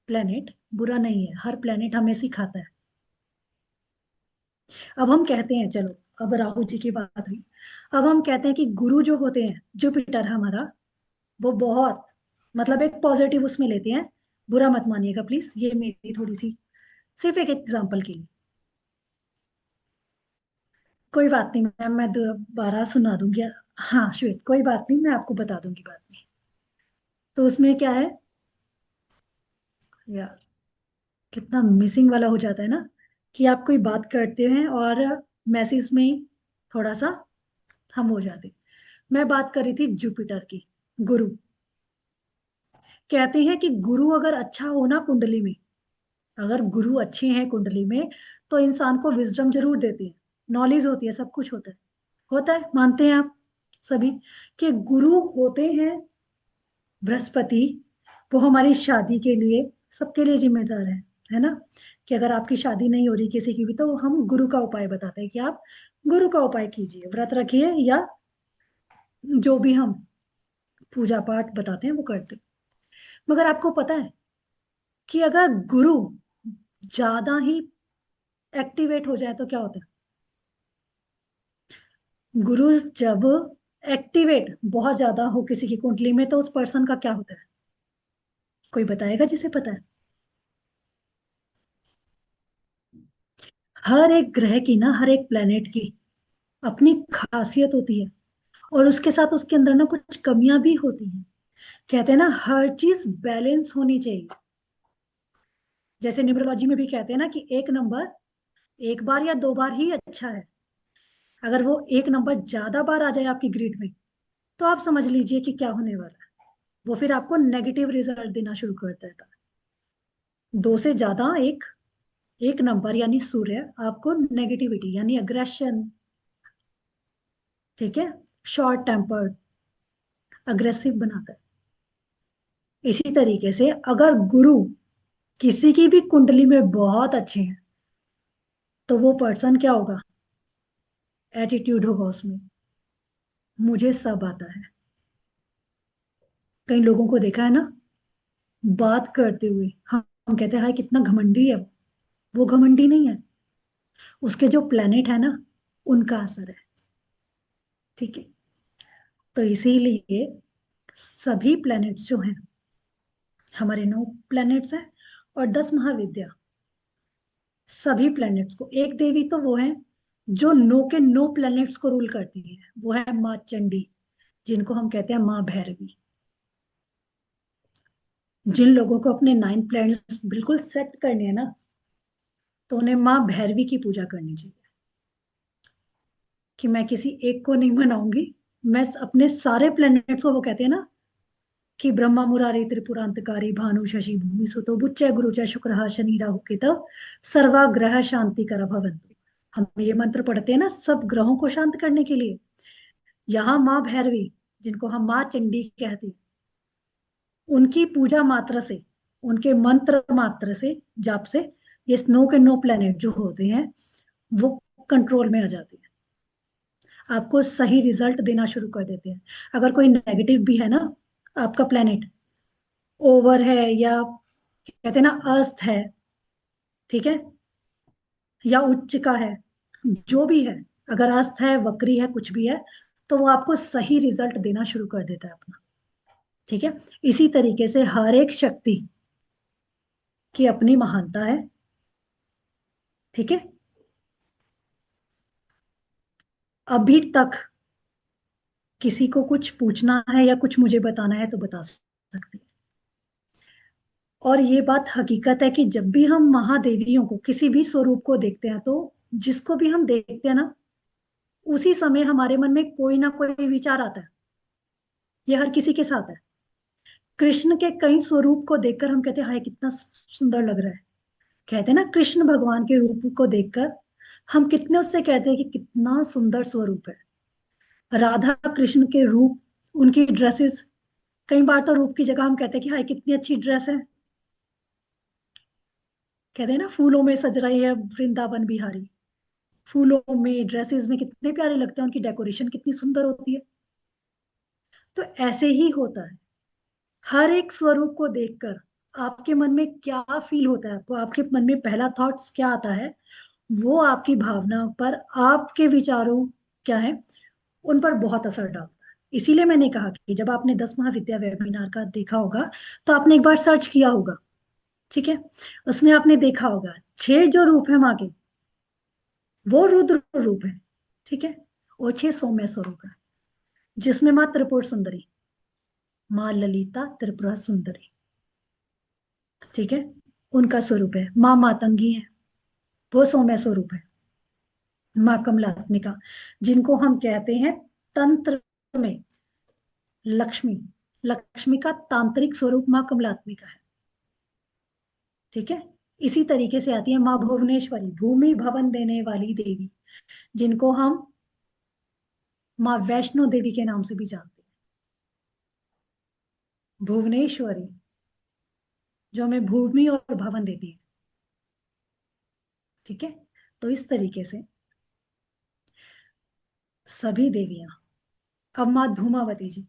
प्लेनेट बुरा नहीं है, हर प्लेनेट हमें सिखाता है। अब हम कहते हैं, चलो अब राहु जी की बात हुई, अब हम कहते हैं कि गुरु जो होते हैं, जुपिटर हमारा, वो बहुत मतलब एक पॉजिटिव उसमें लेते हैं। बुरा मत मानिएगा प्लीज, ये मेरी थोड़ी सी सिर्फ एक एग्जांपल के लिए। कोई बात नहीं मैम, मैं दोबारा सुना दूंगी। हाँ श्वेत, कोई बात नहीं, मैं आपको बता दूंगी बाद में। तो उसमें क्या है यार, कितना मिसिंग वाला हो जाता है ना, कि आप कोई बात करते हैं और मैसेज में ही थोड़ा सा हम हो जाते। मैं बात कर रही थी जुपिटर की, गुरु। कहते हैं कि गुरु अगर अच्छा हो ना कुंडली में, अगर गुरु अच्छे हैं कुंडली में, तो इंसान को विजडम जरूर देते हैं, नॉलेज होती है, सब कुछ होता है। होता है, मानते हैं आप सभी कि गुरु होते हैं बृहस्पति, वो हमारी शादी के लिए, सबके लिए जिम्मेदार है ना? कि अगर आपकी शादी नहीं हो रही किसी की भी, तो हम गुरु का उपाय बताते हैं कि आप गुरु का उपाय कीजिए, व्रत रखिए, या जो भी हम पूजा पाठ बताते हैं वो करते हैं। मगर आपको पता है कि अगर गुरु ज्यादा ही एक्टिवेट हो जाए तो क्या होता है? गुरु जब एक्टिवेट बहुत ज्यादा हो किसी की कुंडली में तो उस पर्सन का क्या होता है? कोई बताएगा जिसे पता है? हर एक ग्रह की ना, हर एक प्लेनेट की अपनी खासियत होती है, और उसके साथ उसके अंदर ना कुछ कमियां भी होती हैं। कहते हैं ना, हर चीज बैलेंस होनी चाहिए। जैसे न्यूमरोलॉजी में भी कहते हैं ना कि एक नंबर एक बार या दो बार ही अच्छा है। अगर वो एक नंबर ज्यादा बार आ जाए आपकी ग्रिड में, तो आप समझ लीजिए कि क्या होने वाला है। वो फिर आपको नेगेटिव रिजल्ट देना शुरू कर देता है। दो से ज्यादा एक एक नंबर यानी सूर्य आपको नेगेटिविटी यानी अग्रेशन, ठीक है, शॉर्ट टेम्पर्ड, अग्रेसिव बनाता है। इसी तरीके से अगर गुरु किसी की भी कुंडली में बहुत अच्छे हैं तो वो पर्सन क्या होगा? एटीट्यूड होगा उसमें, मुझे सब आता है। कई लोगों को देखा है ना, बात करते हुए हम कहते हैं हाय कितना घमंडी है वो घमंडी नहीं है, उसके जो प्लेनेट है ना, उनका असर है। ठीक है, तो इसीलिए सभी प्लैनेट्स जो हैं, हमारे 9 प्लैनेट्स हैं और 10 महाविद्या, सभी प्लैनेट्स को, एक देवी तो वो है जो 9 के 9 प्लैनेट्स को रूल करती है, वो है माँ चंडी, जिनको हम कहते हैं माँ भैरवी। जिन लोगों को अपने 9 प्लैनेट्स बिल्कुल सेट करने हैं ना, तो उन्हें माँ भैरवी की पूजा करनी चाहिए। कि मैं किसी एक को नहीं मनाऊंगी, मैं अपने सारे प्लैनेट्स को, वो कहते हैं ना कि ब्रह्मा मुरारी त्रिपुरांतकारी भानु शशि भूमि सुतो बुच्च गुरुच शुक्र शनि राहु केतु सर्वाग्रह शांति कर भवन्तु। हम ये मंत्र पढ़ते हैं ना सब ग्रहों को शांत करने के लिए। यहाँ माँ भैरवी, जिनको हम माँ चंडी कहते हैं, उनकी पूजा मात्र से, उनके मंत्र मात्र से, जाप से, ये स्नो के 9 प्लेनेट जो होते हैं वो कंट्रोल में आ जाते हैं, आपको सही रिजल्ट देना शुरू कर देते हैं। अगर कोई नेगेटिव भी है ना, आपका प्लेनेट ओवर है या कहते हैं ना अस्त है, ठीक है, या उच्च का है, जो भी है, अगर अस्त है, वक्री है, कुछ भी है, तो वो आपको सही रिजल्ट देना शुरू कर देता है अपना। ठीक है, इसी तरीके से हर एक शक्ति की अपनी महानता है। ठीक है, अभी तक किसी को कुछ पूछना है या कुछ मुझे बताना है तो बता सकते हैं। और ये बात हकीकत है कि जब भी हम महादेवियों को, किसी भी स्वरूप को देखते हैं, तो जिसको भी हम देखते हैं ना, उसी समय हमारे मन में कोई ना कोई विचार आता है। ये हर किसी के साथ है। कृष्ण के कई स्वरूप को देखकर हम कहते हैं हाय कितना सुंदर लग रहा है। कहते हैं ना कृष्ण भगवान के रूप को देखकर हम कितने उससे कहते हैं कि कितना सुंदर स्वरूप है। राधा कृष्ण के रूप, उनकी ड्रेसेस, कई बार तो रूप की जगह हम कहते हैं कि हाय कितनी अच्छी ड्रेस है। कहते हैं ना फूलों में सज रही है वृंदावन बिहारी, फूलों में, ड्रेसेस में कितने प्यारे लगते हैं, उनकी डेकोरेशन कितनी सुंदर होती है। तो ऐसे ही होता है, हर एक स्वरूप को देखकर आपके मन में क्या फील होता है, आपको आपके मन में पहला थॉट्स क्या आता है, वो आपकी भावना पर, आपके विचारों क्या है, उन पर बहुत असर डालता है। इसीलिए मैंने कहा कि जब आपने 10 महाविद्या वेबिनार का देखा होगा तो आपने एक बार सर्च किया होगा। ठीक है, उसमें आपने देखा होगा 6 जो रूप है माँ के, वो रुद्र रूप है। ठीक है, और 6 सौम्य स्वरूप है, जिसमें माँ त्रिपुर सुंदरी, माँ ललिता त्रिपुरा सुंदरी, ठीक है, उनका स्वरूप है। माँ मातंगी है, वो सौम्य स्वरूप है। माँ कमलात्मिका, जिनको हम कहते हैं तंत्र में लक्ष्मी, लक्ष्मी का तांत्रिक स्वरूप माँ कमलात्मिका है। ठीक है, इसी तरीके से आती है माँ भुवनेश्वरी, भूमि भवन देने वाली देवी, जिनको हम माँ वैष्णो देवी के नाम से भी जानते हैं। भुवनेश्वरी, जो हमें भूमि और भवन देती है। ठीक है, तो इस तरीके से सभी देवियां। अब माँ धूमावती जी,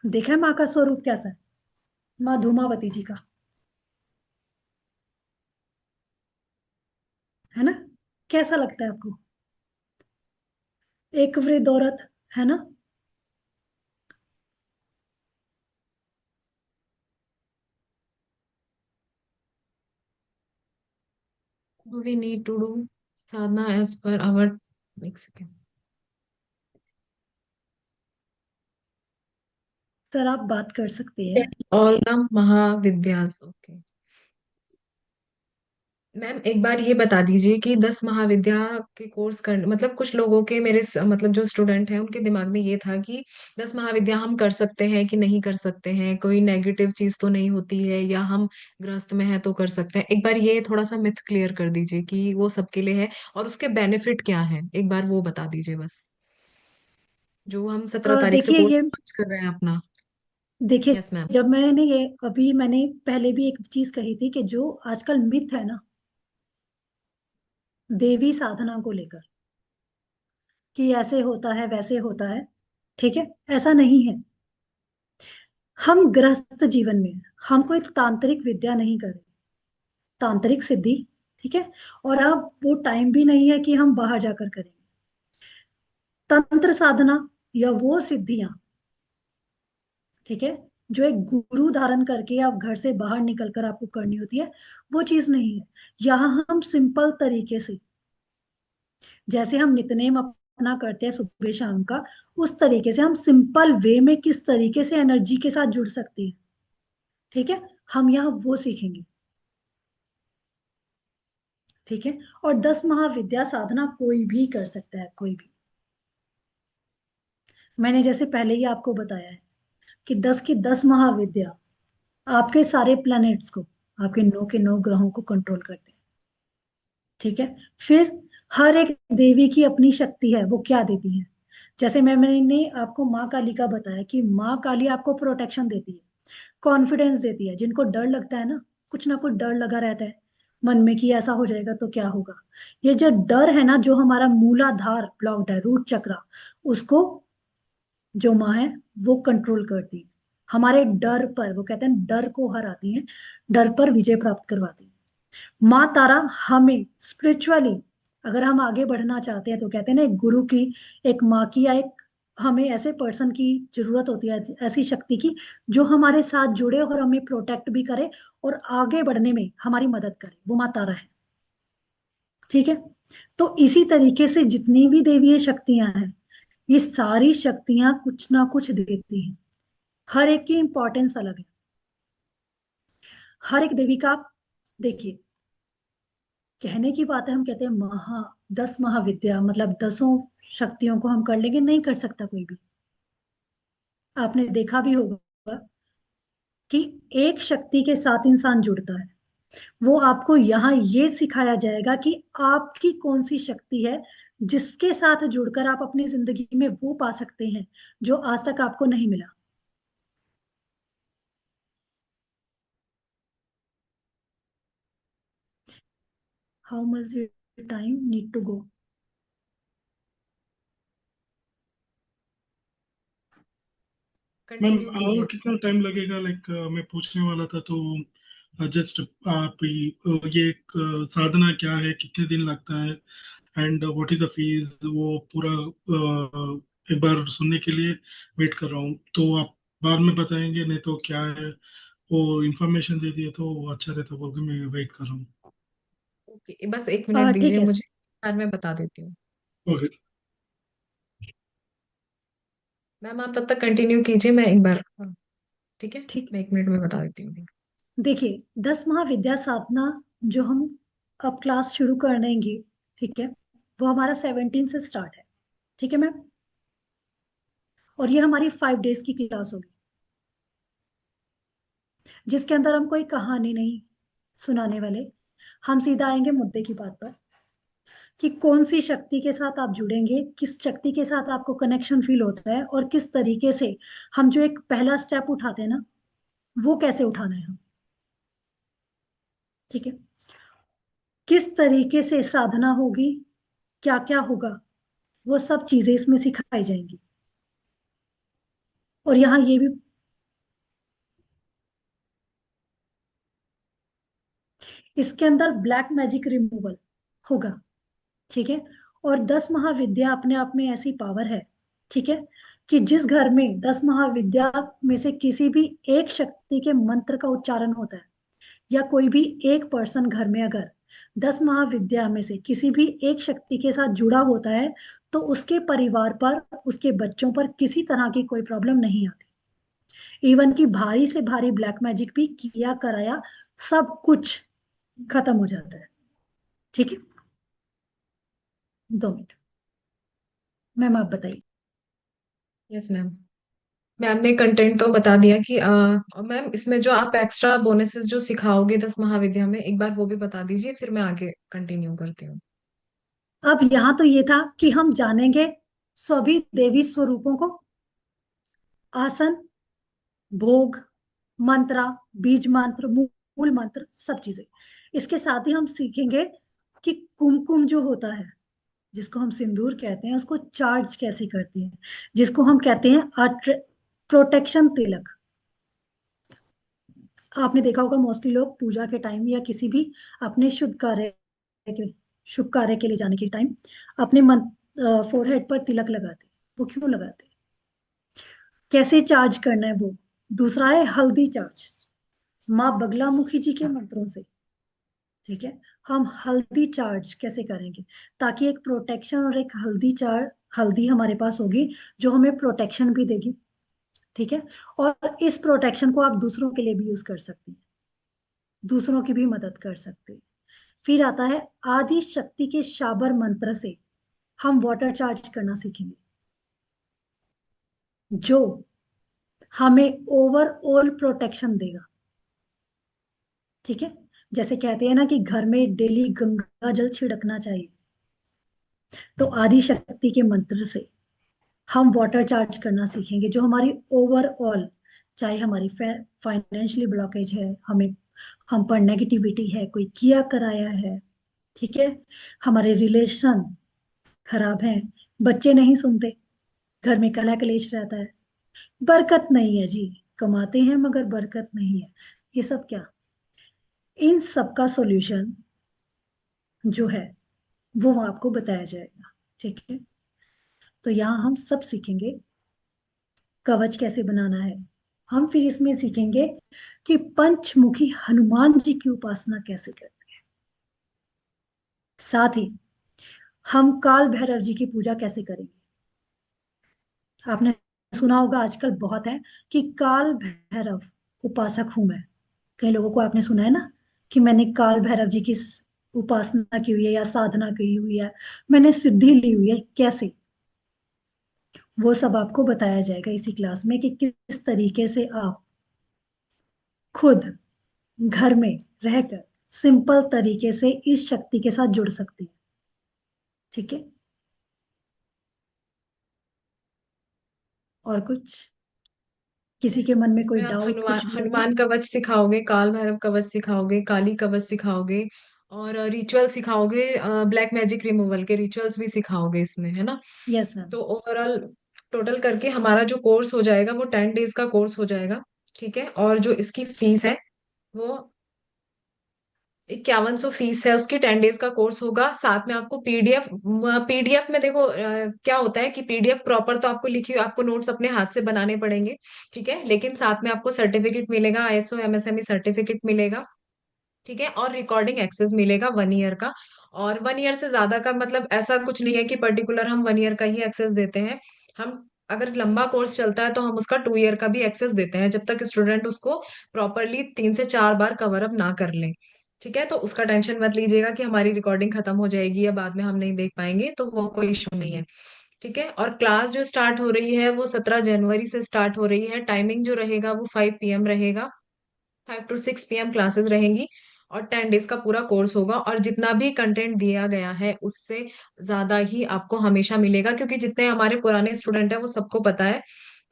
देखा है माँ का स्वरूप कैसा है? माँ धूमावती जी का, है ना? कैसा लगता है आपको? एक वृद्ध औरत, है ना? We need to do sadhana as per our, एक सेकेंड। सर आप बात कर सकते हैं। ऑल द महाविद्यास, ओके। मैम एक बार ये बता दीजिए कि 10 महाविद्या के कोर्स कर, मतलब कुछ लोगों के मतलब जो स्टूडेंट हैं उनके दिमाग में ये था कि 10 महाविद्या हम कर सकते हैं कि नहीं कर सकते हैं, कोई नेगेटिव चीज तो नहीं होती है, या हम गृहस्थ में है तो कर सकते हैं। एक बार ये थोड़ा सा मिथ क्लियर कर दीजिए कि वो सबके लिए है और उसके बेनिफिट क्या है, एक बार वो बता दीजिए बस, जो हम 17 तारीख से देखिए कोर्स ये, लॉन्च कर रहे हैं अपना। देखिए यस मैम। जब मैंने पहले भी एक चीज कही थी कि जो आजकल मिथ है ना देवी साधना को लेकर, कि ऐसे होता है वैसे होता है, ठीक है, ऐसा नहीं है। हम गृहस्थ जीवन में, हम कोई तांत्रिक विद्या नहीं कर रहे, तांत्रिक सिद्धि, ठीक है। और अब वो टाइम भी नहीं है कि हम बाहर जाकर करेंगे तंत्र साधना या वो सिद्धियां, ठीक है, जो एक गुरु धारण करके आप घर से बाहर निकलकर आपको करनी होती है, वो चीज नहीं है। यहाँ हम सिंपल तरीके से, जैसे हम नित्यनेम अपना करते हैं सुबह शाम का, उस तरीके से हम सिंपल वे में किस तरीके से एनर्जी के साथ जुड़ सकते हैं, ठीक है, हम यहाँ वो सीखेंगे, ठीक है। और 10 महाविद्या साधना कोई भी कर सकता है, कोई भी। मैंने जैसे पहले ही आपको बताया है कि 10 की 10 महाविद्या आपके सारे प्लैनेट्स को, आपके 9 के 9 ग्रहों को कंट्रोल करते हैं, ठीक है। फिर हर एक देवी की अपनी शक्ति है, वो क्या देती है। जैसे मैंने आपको माँ काली का बताया कि माँ काली आपको प्रोटेक्शन देती है, कॉन्फिडेंस देती है। जिनको डर लगता है ना कुछ डर लगा रहता है मन में कि ऐसा हो जाएगा तो क्या होगा, ये जो डर है ना, जो हमारा मूलाधार ब्लॉक्ड है, रूट चक्रा, उसको जो माँ है वो कंट्रोल करती है। हमारे डर पर, वो कहते हैं डर को हराती है, डर पर विजय प्राप्त करवाती है। माँ तारा हमें स्पिरिचुअली, अगर हम आगे बढ़ना चाहते हैं तो कहते हैं ना, एक गुरु की, एक माँ की, या एक हमें ऐसे पर्सन की जरूरत होती है, ऐसी शक्ति की, जो हमारे साथ जुड़े और हमें प्रोटेक्ट भी करे और आगे बढ़ने में हमारी मदद करे, वो माँ तारा है, ठीक है। तो इसी तरीके से जितनी भी देवीय शक्तियां हैं, ये सारी शक्तियां कुछ ना कुछ देती हैं, हर एक की इंपॉर्टेंस अलग है। हर एक देवी का आप देखिए, कहने की बात है, हम कहते हैं 10 महाविद्या मतलब 10 शक्तियों को हम कर लेंगे, नहीं कर सकता कोई भी। आपने देखा भी होगा कि एक शक्ति के साथ इंसान जुड़ता है, वो आपको यहाँ ये सिखाया जाएगा कि आपकी कौन सी शक्ति है जिसके साथ जुड़कर आप अपनी जिंदगी में वो पा सकते हैं जो आज तक आपको नहीं मिला। How much time need to go? Ma'am continue और कीजिए। कितना टाइम लगेगा, लाइक मैं पूछने वाला था तो जस्ट आप ये एक साधना क्या है, कितने दिन लगता है, and what is the fees, वो पूरा एक बार सुनने के लिए वेट कर रहा हूँ। तो आप बाद में बताएंगे, नहीं तो क्या है वो इंफॉर्मेशन दे दिए तो वो अच्छा रहता, बोल के मैं वेट कर रहा हूँ। ओके, बस एक मिनट ठीक दीजिए है। मुझे, बाद में बता देती हूँ। ओके। मैम आप तब तक कंटिन्यू कीजिए, मैं एक बार, हाँ, ठीक है, ठीक, मैं 1 मिनट में बता देती हूँ। देखिए 10 महाविद्या साधना जो हम अब क्लास शुरू कर देंगे, ठीक है, वो हमारा 17 से स्टार्ट है, ठीक है मैम। और ये हमारी 5 डेज की क्लास होगी, जिसके अंदर हम कोई कहानी नहीं सुनाने वाले, हम सीधा आएंगे मुद्दे की बात पर, कि कौन सी शक्ति के साथ आप जुड़ेंगे, किस शक्ति के साथ आपको कनेक्शन फील होता है, और किस तरीके से हम जो एक पहला स्टेप उठाते हैं ना, वो कैसे उठाना है हम, ठीक है। किस तरीके से साधना होगी, क्या क्या होगा, वो सब चीजें इसमें सिखाई जाएंगी। और यहाँ ये भी, इसके अंदर ब्लैक मैजिक रिमूवल होगा, ठीक है। और 10 महाविद्या अपने आप में ऐसी पावर है, ठीक है, कि जिस घर में 10 महाविद्या में से किसी भी एक शक्ति के मंत्र का उच्चारण होता है, या कोई भी एक पर्सन घर में अगर 10 महाविद्या में से किसी भी एक शक्ति के साथ जुड़ा होता है, तो उसके परिवार पर, उसके बच्चों पर किसी तरह की कोई प्रॉब्लम नहीं आती। इवन कि भारी से भारी ब्लैक मैजिक भी किया कराया सब कुछ खत्म हो जाता है, ठीक है। 2 मिनट, मैम आप बताइए। Yes ma'am. मैम ने कंटेंट तो बता दिया कि मैम इसमें जो आप एक्स्ट्रा बोनसेस जो सिखाओगे 10 महाविद्या में, एक बार वो भी बता दीजिए, फिर मैं आगे कंटिन्यू करती हूँ। अब यहाँ तो ये था कि हम जानेंगे सभी देवी स्वरूपों को, आसन, भोग, मंत्रा, बीज मंत्र, मूल मंत्र, सब चीजें। इसके साथ ही हम सीखेंगे कि कुमकुम जो होता है, जिसको हम सिंदूर कहते हैं, उसको चार्ज कैसे करते हैं, जिसको हम कहते हैं प्रोटेक्शन तिलक। आपने देखा होगा मोस्टली लोग पूजा के टाइम या किसी भी अपने के शुभ कार्य के लिए जाने के टाइम अपने मन फोरहेड पर तिलक लगाते हैं। वो क्यों लगाते हैं, कैसे चार्ज करना है वो। दूसरा है हल्दी चार्ज, माँ बगलामुखी जी के मंत्रों से, ठीक है। हम हल्दी चार्ज कैसे करेंगे, ताकि एक प्रोटेक्शन और एक हल्दी हमारे पास होगी जो हमें प्रोटेक्शन भी देगी, ठीक है। और इस प्रोटेक्शन को आप दूसरों के लिए भी यूज कर सकते हैं, दूसरों की भी मदद कर सकते हैं। फिर आता है आदि शक्ति के शाबर मंत्र से हम वाटर चार्ज करना सीखेंगे, जो हमें ओवरऑल प्रोटेक्शन देगा, ठीक है। जैसे कहते हैं ना कि घर में डेली गंगा जल छिड़कना चाहिए, तो आदि शक्ति के मंत्र से हम वाटर चार्ज करना सीखेंगे, जो हमारी ओवरऑल, चाहे हमारी फाइनेंशियली ब्लॉकेज है, हम पर नेगेटिविटी है, कोई किया कराया है, ठीक है, हमारे रिलेशन खराब हैं, बच्चे नहीं सुनते, घर में कलह कलेश रहता है, बरकत नहीं है जी, कमाते हैं मगर बरकत नहीं है, ये सब क्या, इन सब का सॉल्यूशन जो है वो आपको बताया जाएगा, ठीक है। तो यहाँ हम सब सीखेंगे कवच कैसे बनाना है। हम फिर इसमें सीखेंगे कि पंचमुखी हनुमान जी की उपासना कैसे करते हैं। साथ ही हम काल भैरव जी की पूजा कैसे करेंगे। आपने सुना होगा आजकल बहुत है कि काल भैरव उपासक हूं मैं। कई लोगों को आपने सुना है ना कि मैंने काल भैरव जी की उपासना की हुई है या साधना की हुई है, मैंने सिद्धि ली हुई है, कैसे, वो सब आपको बताया जाएगा इसी क्लास में कि किस तरीके से आप खुद घर में रहकर सिंपल तरीके से इस शक्ति के साथ जुड़ सकते हैं, ठीक है। और कुछ, किसी के मन में कोई इसमें आप डाउट हनुमान कुछ भी हो तो। हनुमान कवच सिखाओगे, काल भैरव कवच सिखाओगे, काली कवच सिखाओगे, और रिचुअल सिखाओगे, ब्लैक मैजिक रिमूवल के रिचुअल्स भी सिखाओगे इसमें, है ना। Yes ma'am. तो ओवरऑल टोटल करके हमारा जो कोर्स हो जाएगा वो 10 डेज का कोर्स हो जाएगा, ठीक है। और जो इसकी फीस है वो 5100 फीस है उसकी। 10 डेज का कोर्स होगा, साथ में आपको पीडीएफ में देखो क्या होता है कि पीडीएफ प्रॉपर तो आपको लिखी, आपको नोट्स अपने हाथ से बनाने पड़ेंगे, ठीक है, लेकिन साथ में आपको सर्टिफिकेट मिलेगा, आईएसओ एमएसएमई सर्टिफिकेट मिलेगा, ठीक है, और रिकॉर्डिंग एक्सेस मिलेगा 1 ईयर का। और 1 ईयर से ज्यादा का मतलब ऐसा कुछ नहीं है कि पर्टिकुलर हम 1 ईयर का ही एक्सेस देते हैं। हम अगर लंबा कोर्स चलता है तो हम उसका 2 ईयर का भी एक्सेस देते हैं, जब तक स्टूडेंट उसको प्रॉपरली 3 से 4 बार कवर अप ना कर ले, ठीक है। तो उसका टेंशन मत लीजिएगा कि हमारी रिकॉर्डिंग खत्म हो जाएगी या बाद में हम नहीं देख पाएंगे, तो वो कोई इशू नहीं है, ठीक है। और क्लास जो स्टार्ट हो रही है वो 17 जनवरी से स्टार्ट हो रही है। टाइमिंग जो रहेगा वो 5 PM रहेगा, 5 to 6 PM क्लासेस रहेंगी, और 10 डेज का पूरा कोर्स होगा। और जितना भी कंटेंट दिया गया है उससे ज्यादा ही आपको हमेशा मिलेगा, क्योंकि जितने हमारे पुराने स्टूडेंट हैं वो सबको पता है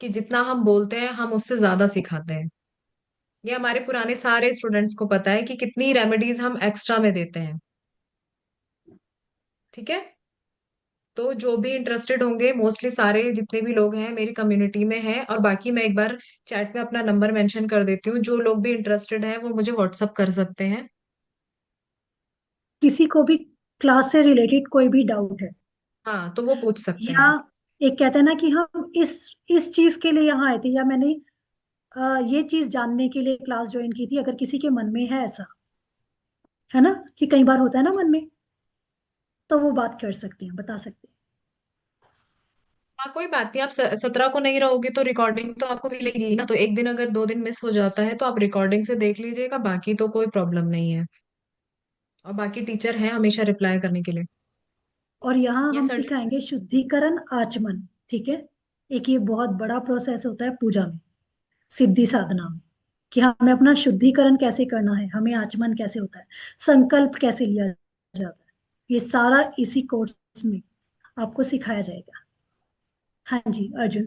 कि जितना हम बोलते हैं हम उससे ज्यादा सिखाते हैं। ये हमारे पुराने सारे स्टूडेंट्स को पता है कि कितनी रेमेडीज हम एक्स्ट्रा में देते हैं, ठीक है। तो जो भी इंटरेस्टेड होंगे, मोस्टली सारे जितने भी लोग हैं मेरी कम्युनिटी में हैं, और बाकी मैं एक बार चैट में अपना नंबर मेंशन कर देती हूँ, जो लोग भी इंटरेस्टेड हैं वो मुझे व्हाट्सअप कर सकते हैं। किसी को भी क्लास से रिलेटेड कोई भी डाउट है, हाँ, तो वो पूछ सकते या हैं। एक कहते हैं ना कि हम इस चीज के लिए यहाँ आए थे, या मैंने ये चीज जानने के लिए क्लास ज्वाइन की थी, अगर किसी के मन में है ऐसा, है ना, कि कई बार होता है ना मन में, तो वो बात कर सकते हैं, बता सकते हैं। हाँ, कोई बात नहीं। आप 17 को नहीं रहोगे तो रिकॉर्डिंग तो आपको मिलेगी ही ना। तो एक दिन अगर 2 दिन मिस हो जाता है तो आप रिकॉर्डिंग से देख लीजिएगा, बाकी तो कोई प्रॉब्लम नहीं है। और बाकी टीचर हैं हमेशा रिप्लाई करने के लिए। और यहाँ ये हम सर। सिखाएंगे शुद्धिकरण आचमन, ठीक है। एक ये बहुत बड़ा प्रोसेस होता है पूजा में, सिद्धि साधना में, कि हमें अपना शुद्धिकरण कैसे करना है, हमें आचमन कैसे होता है, संकल्प कैसे लिया जाता है, ये सारा इसी कोर्स में आपको सिखाया जाएगा। हाँ जी अर्जुन।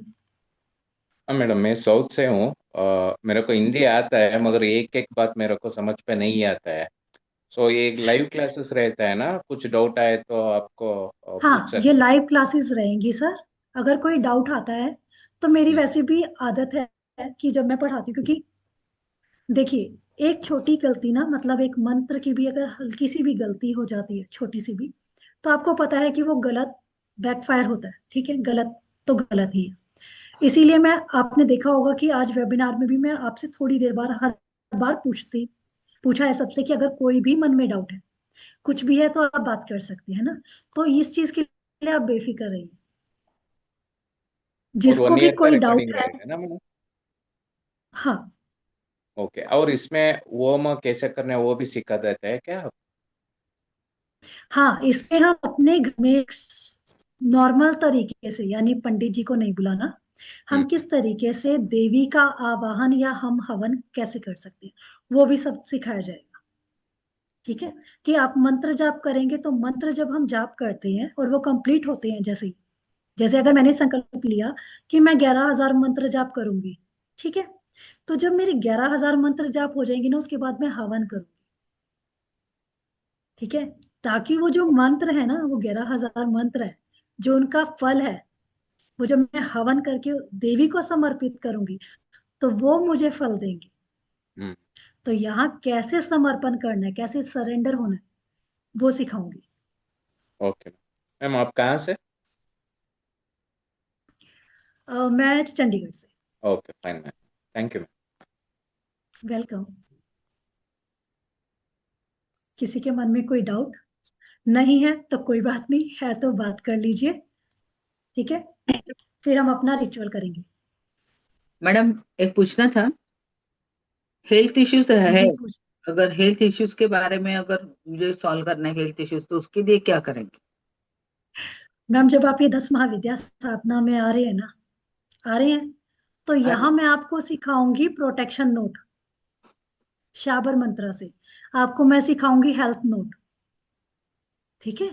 हाँ मैडम, मैं साउथ से हूँ। मेरे को हिंदी आता है, मगर एक एक बात मेरे को समझ पे नहीं आता है। सो ये लाइव क्लासेस रहता है ना, कुछ डाउट आए तो आपको पूछ हाँ, ये सकते लाइव क्लासेस रहेंगी सर। अगर कोई डाउट आता है तो मेरी हैं। वैसे भी आदत है कि जब मैं पढ़ाती हूँ, क्योंकि देखिए एक छोटी गलती ना, मतलब एक मंत्र की भी अगर हल्की सी भी गलती हो जाती है, छोटी सी भी, तो आपको पता है कि वो गलत बैकफायर होता है, ठीक है, गलत तो गलत ही है। इसीलिए मैं, आपने देखा होगा कि आज वेबिनार में भी मैं आपसे थोड़ी देर बाद हर बार पूछा है सबसे कि अगर कोई भी मन में डाउट है, कुछ भी है, तो आप बात कर सकते हैं ना। तो इस चीज के लिए आप बेफिक्र रहिए, और जिसको वन भी ईयर का कोई रिकॉर्डिंग डाउट है। रहेगा ना मैडम? हाँ। ओके, और इसमें वो कैसे करना है वो भी सिखा देते हैं क्या? हाँ, इसमें हम अपने घर में एक नॉर्मल तरीके से, यानी पंडित जी को नहीं बुलाना, हम्म। हम किस तरीके से देवी का आवाहन या हम हवन कैसे कर सकते हैं, वो भी सब सिखाया जाएगा, ठीक है। कि आप मंत्र जाप करेंगे, तो मंत्र जब हम जाप करते हैं और वो कंप्लीट होते हैं, जैसे जैसे अगर मैंने संकल्प लिया कि मैं 11,000 मंत्र जाप करूंगी, ठीक है, तो जब मेरे 11,000 मंत्र जाप हो जाएंगे ना, उसके बाद मैं हवन करूंगी, ठीक है। ताकि वो जो मंत्र है ना, वो 11,000 मंत्र है, जो उनका फल है, वो जब मैं हवन करके देवी को समर्पित करूंगी, तो वो मुझे फल देंगे। हम्म। तो यहाँ कैसे समर्पण करना है, कैसे सरेंडर होना है, वो सिखाऊंगी। ओके मैम, आप कहाँ से? मैं चंडीगढ़ से। Okay fine ma'am, thank you ma'am. Welcome. किसी के मन में कोई डाउट नहीं है तो कोई बात नहीं है, तो बात कर लीजिए, ठीक है। फिर हम अपना रिचुअल करेंगे। मैडम, एक पूछना था। हेल्थ इश्यूज है, जी पूछ। अगर हेल्थ इश्यूज के बारे में अगर मुझे सॉल्व करना है हेल्थ इश्यूज, तो उसके लिए क्या करेंगे? मैम, जब आप ये 10 महाविद्या साधना में आ रहे हैं ना, आ रहे हैं, तो अरे, यहाँ मैं आपको सिखाऊंगी प्रोटेक्शन नोट, शाबर मंत्रा से। आपको मैं सिखाऊंगी हेल्थ नोट, ठीक है,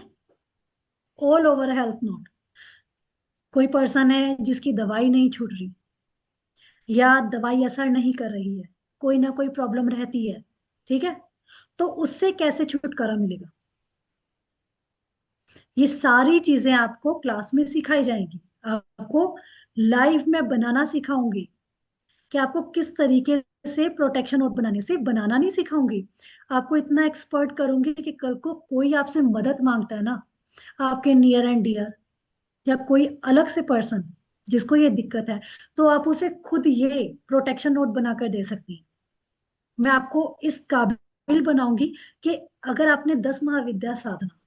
ऑल ओवर हेल्थ नोट। कोई पर्सन है जिसकी दवाई नहीं छूट रही, या दवाई असर नहीं कर रही है, कोई ना कोई प्रॉब्लम रहती है, ठीक है, तो उससे कैसे छुटकारा मिलेगा, ये सारी चीजें आपको क्लास में सिखाई जाएंगी। आपको लाइव में बनाना सिखाऊंगी कि आपको किस तरीके से प्रोटेक्शन नोट बनाने, सिर्फ बनाना नहीं सिखाऊंगी, आपको इतना एक्सपर्ट करूंगी कि कल को कोई आपसे मदद मांगता है ना, आपके नियर एंड डियर, या कोई अलग से पर्सन जिसको ये दिक्कत है, तो आप उसे खुद ये प्रोटेक्शन नोट बनाकर दे सकती हैं। मैं आपको इस काबिल बनाऊंगी कि अगर आपने 10 महाविद्या साधना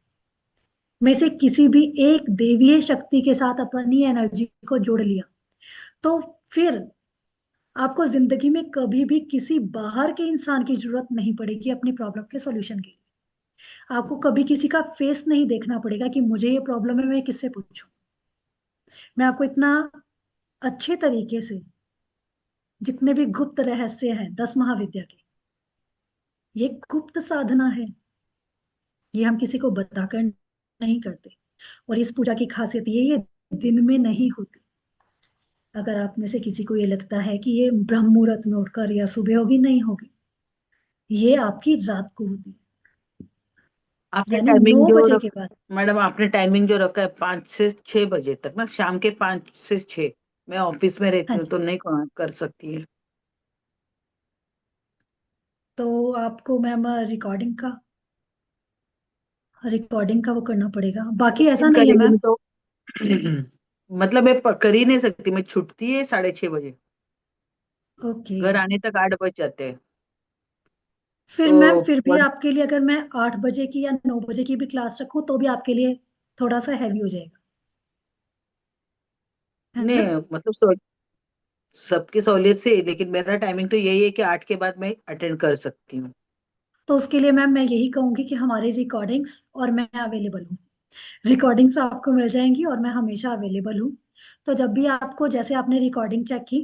में से किसी भी एक देवीय शक्ति के साथ अपनी एनर्जी को जोड़ लिया, तो फिर आपको जिंदगी में कभी भी किसी बाहर के इंसान की जरूरत नहीं पड़ेगी अपनी प्रॉब्लम के सॉल्यूशन के लिए। आपको कभी किसी का फेस नहीं देखना पड़ेगा कि मुझे ये प्रॉब्लम है, मैं किससे पूछूं। मैं आपको इतना अच्छे तरीके से, जितने भी गुप्त रहस्य हैं 10 महाविद्या के, ये गुप्त साधना है, ये हम किसी को बताकर नहीं करते। और इस पूजा की खासियत ये दिन में नहीं होती। अगर आप में से किसी को ये लगता है कि ये ब्रह्म मुहूर्त में उठकर या सुबह होगी, नहीं होगी, ये आपकी रात को होती है, आपने यानी टाइमिंग 9 जो बजे के रख बाद। मैडम, आपने टाइमिंग जो रखा है 5 से 6 बजे तक ना, शाम के 5 से 6। मैं ऑफिस में रहती हाँ हूँ जी। तो नहीं कर सकती है। तो आपको मैम रिकॉर्डिंग का रिकॉर्डिंग का वो करना पड़ेगा, बाकी ऐसा दिन नहीं है करेगी मैम। तो मतलब मैं कर ही नहीं सकती, मैं छुट्टी है 6:30 बजे, ओके, घर आने तक 8 बज जाते हैं। फिर मैम तो फिर भी आपके लिए अगर मैं 8 बजे की या 9 बजे की भी क्लास रखूं तो भी आपके लिए थोड़ा सा हैवी हो जाएगा, है ना? नहीं मतलब सबकी सहूलियत से, लेकिन मेरा टाइमिंग तो यही है कि 8 के बाद मैं अटेंड कर सकती हूँ। तो उसके लिए मैम मैं यही कहूंगी कि हमारी रिकॉर्डिंग्स और मैं अवेलेबल हूँ। रिकॉर्डिंग्स आपको मिल जाएंगी और मैं हमेशा अवेलेबल हूँ। तो जब भी आपको, जैसे आपने रिकॉर्डिंग चेक की,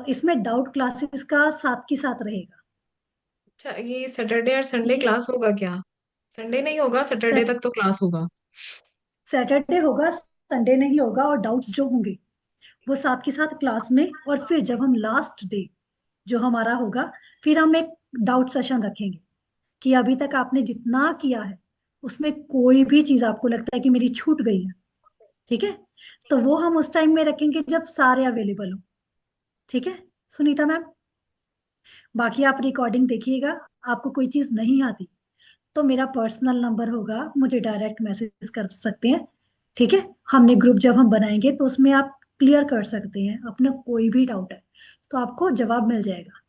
इसमें डाउट क्लासेस का साथ की साथ रहेगा। अच्छा, ये सैटरडे और संडे ये क्लास होगा क्या? संडे नहीं होगा, सैटरडे सैट तक तो क्लास होगा। सैटरडे होगा, संडे नहीं होगा, और डाउट्स जो होंगे वो साथ के साथ क्लास में। और फिर जब हम लास्ट डे जो हमारा होगा, फिर हम एक डाउट सेशन रखेंगे कि अभी तक आपने जितना किया है उसमें कोई भी चीज आपको लगता है कि मेरी छूट गई है, ठीक है? तो वो हम उस टाइम में रखेंगे जब सारे अवेलेबल हो। ठीक है सुनीता मैम? बाकी आप रिकॉर्डिंग देखिएगा, आपको कोई चीज नहीं आती तो मेरा पर्सनल नंबर होगा, मुझे डायरेक्ट मैसेज कर सकते हैं। ठीक है, हमने ग्रुप जब हम बनाएंगे तो उसमें आप क्लियर कर सकते हैं अपना कोई भी डाउट है, तो आपको जवाब मिल जाएगा।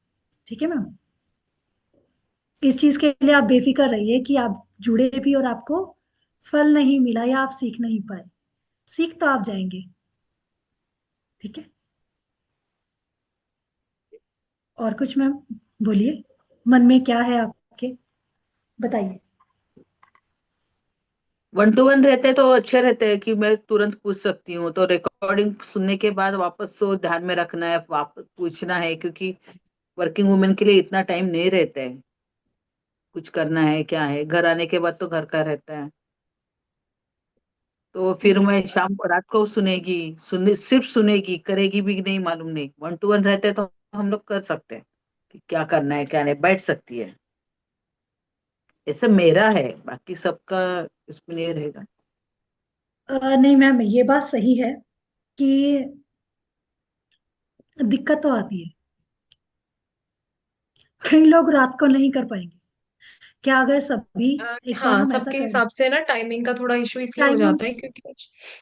ठीक है मैम, इस चीज के लिए आप बेफिक्र रहिए कि आप जुड़े भी और आपको फल नहीं मिला या आप सीख नहीं पाए, सीख तो आप जाएंगे। ठीक है, और कुछ मैम बोलिए, मन में क्या है आपके, बताइए। 1-to-1 रहते हैं तो अच्छे रहते हैं कि मैं तुरंत पूछ सकती हूँ, तो रिकॉर्डिंग सुनने के बाद वापस तो ध्यान में रखना है, वापस पूछना है, क्योंकि वर्किंग वुमेन के लिए इतना टाइम नहीं रहता है। कुछ करना है क्या है, घर आने के बाद तो घर का रहता है। तो फिर हम्म। मैं शाम को रात को सुनेगी, सिर्फ सुनेगी, करेगी भी नहीं मालूम नहीं। 1-to-1 रहते हैं तो हम लोग कर सकते हैं कि क्या करना है क्या नहीं, बैठ सकती है। ऐसे मेरा है, बाकी सबका इसमें नहीं रहेगा। नहीं मैम, ये बात सही है कि दिक्कत तो आती है, कई लोग रात को नहीं कर पाएंगे। क्या अगर सभी, एक बार हाँ, हम ऐसा सबके कर लें, हिसाब से ना टाइमिंग का थोड़ा इशू इसलिए हो टाइम हम, जाता है क्योंकि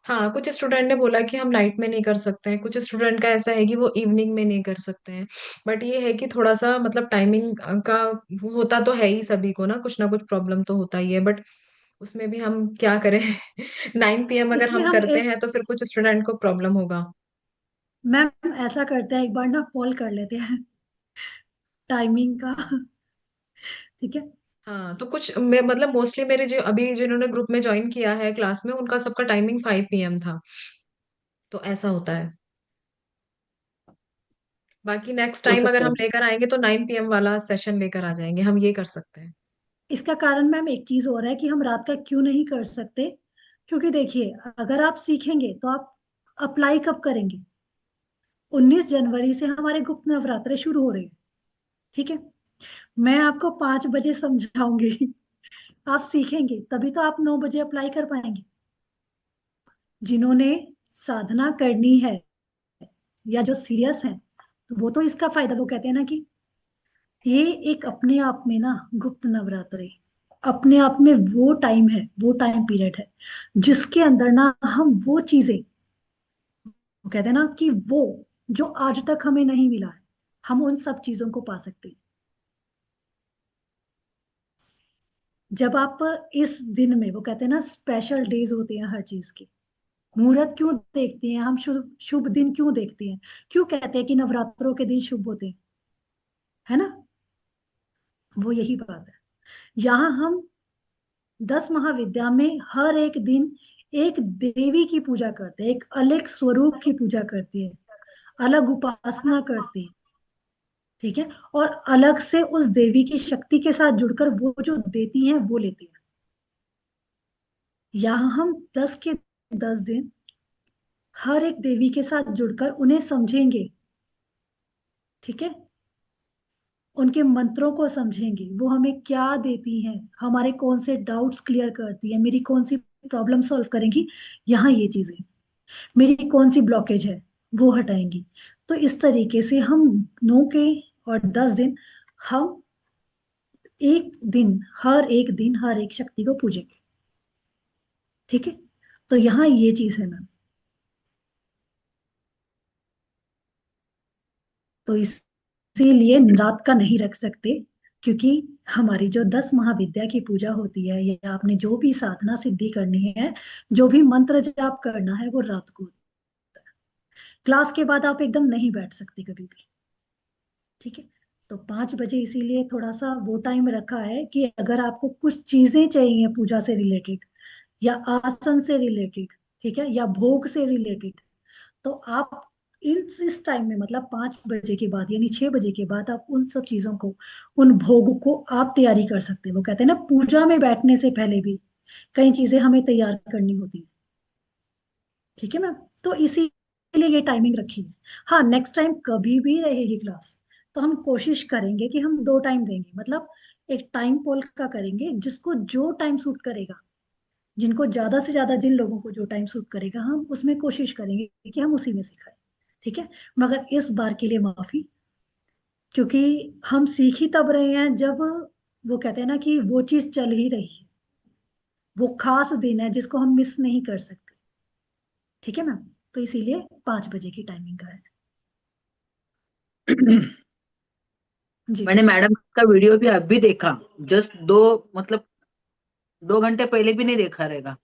हाँ, कुछ स्टूडेंट ने बोला कि हम नाइट में नहीं कर सकते हैं, कुछ स्टूडेंट का ऐसा है कि वो इवनिंग में नहीं कर सकते हैं। बट ये है कि थोड़ा सा मतलब टाइमिंग का वो होता तो है ही, सभी को ना कुछ प्रॉब्लम तो होता ही है, बट उसमें भी हम क्या करें। 9 PM अगर इसमें हम हम करते एक, हैं तो फिर कुछ स्टूडेंट को प्रॉब्लम होगा। मैम ऐसा करते हैं, एक बार ना कॉल कर लेते हैं टाइमिंग का। ठीक है, हाँ, तो कुछ मतलब मोस्टली मेरे जो अभी जिन्होंने ग्रुप में ज्वाइन किया है क्लास में, उनका सबका टाइमिंग 5 PM था, तो ऐसा होता है। बाकी नेक्स्ट हो टाइम अगर सकता हम है। लेकर आएंगे तो 9 PM वाला सेशन लेकर आ जाएंगे, हम ये कर सकते हैं। इसका कारण मैम एक चीज और है कि हम रात का क्यों नहीं कर सकते, क्योंकि देखिए अगर आप सीखेंगे तो आप अप्लाई कब करेंगे? 19 जनवरी से हमारे गुप्त नवरात्रे शुरू हो रहे हैं। ठीक है, मैं आपको 5 बजे समझाऊंगी, आप सीखेंगे तभी तो आप 9 बजे अप्लाई कर पाएंगे। जिन्होंने साधना करनी है या जो सीरियस है, वो तो इसका फायदा, वो कहते हैं ना कि ये एक अपने आप में ना, गुप्त नवरात्रे अपने आप में वो टाइम है, वो टाइम पीरियड है जिसके अंदर ना हम वो चीजें, वो कहते हैं ना कि वो जो आज तक हमें नहीं मिला है, हम उन सब चीजों को पा सकते हैं। जब आप इस दिन में, वो कहते हैं ना स्पेशल डेज होते हैं हर चीज के, मुहूर्त क्यों देखते हैं हम, शुभ शुभ दिन क्यों देखते हैं, क्यों कहते हैं कि नवरात्रों के दिन शुभ होते हैं, है ना? वो यही बात है। यहाँ हम 10 महाविद्या में हर एक दिन एक देवी की पूजा करते हैं, एक अलग स्वरूप की पूजा करती है, अलग उपासना करती है। ठीक है, और अलग से उस देवी की शक्ति के साथ जुड़कर वो जो देती हैं वो लेती हैं। यहाँ हम 10 के 10 दिन हर एक देवी के साथ जुड़कर उन्हें समझेंगे। ठीक है, उनके मंत्रों को समझेंगे, वो हमें क्या देती हैं, हमारे कौन से डाउट्स क्लियर करती है, मेरी कौन सी प्रॉब्लम सॉल्व करेंगी, यहाँ ये चीजें, मेरी कौन सी ब्लॉकेज है वो हटाएंगी। तो इस तरीके से हम 9 के और 10 दिन हम हर एक दिन हर एक शक्ति को पूजेंगे। ठीक है, तो यहाँ ये चीज है मैम। तो इसीलिए रात का नहीं रख सकते, क्योंकि हमारी जो 10 महाविद्या की पूजा होती है, या आपने जो भी साधना सिद्धि करनी है, जो भी मंत्र जाप करना है, वो रात को होता है। क्लास के बाद आप एकदम नहीं बैठ सकते कभी भी। ठीक है, तो 5 बजे इसीलिए थोड़ा सा वो टाइम रखा है कि अगर आपको कुछ चीजें चाहिए पूजा से रिलेटेड, या आसन से रिलेटेड, ठीक है, या भोग से रिलेटेड, तो आप इस टाइम में, मतलब 5 बजे के बाद यानी 6 बजे के बाद, आप उन सब चीजों को, उन भोग को आप तैयारी कर सकते हैं। वो कहते हैं ना, पूजा में बैठने से पहले भी कई चीजें हमें तैयार करनी होती है। ठीक है मैम, तो इसीलिए ये टाइमिंग रखी है। हाँ, नेक्स्ट टाइम कभी भी रहेगी क्लास, तो हम कोशिश करेंगे कि हम 2 टाइम देंगे, मतलब एक टाइम पोल का करेंगे, जिसको जो टाइम सूट करेगा, जिनको ज्यादा से ज्यादा, जिन लोगों को जो टाइम सूट करेगा, हम उसमें कोशिश करेंगे कि हम उसी में सिखाएं। ठीक है, मगर इस बार के लिए माफी, क्योंकि हम सीख ही तब रहे हैं जब, वो कहते हैं ना कि वो चीज चल ही रही है। वो खास दिन है जिसको हम मिस नहीं कर सकते। ठीक है मैम, तो इसीलिए 5 बजे की टाइमिंग का है जी। मैंने मैडम का वीडियो भी अभी देखा, जस्ट दो, मतलब 2 घंटे पहले भी नहीं देखा रहेगा,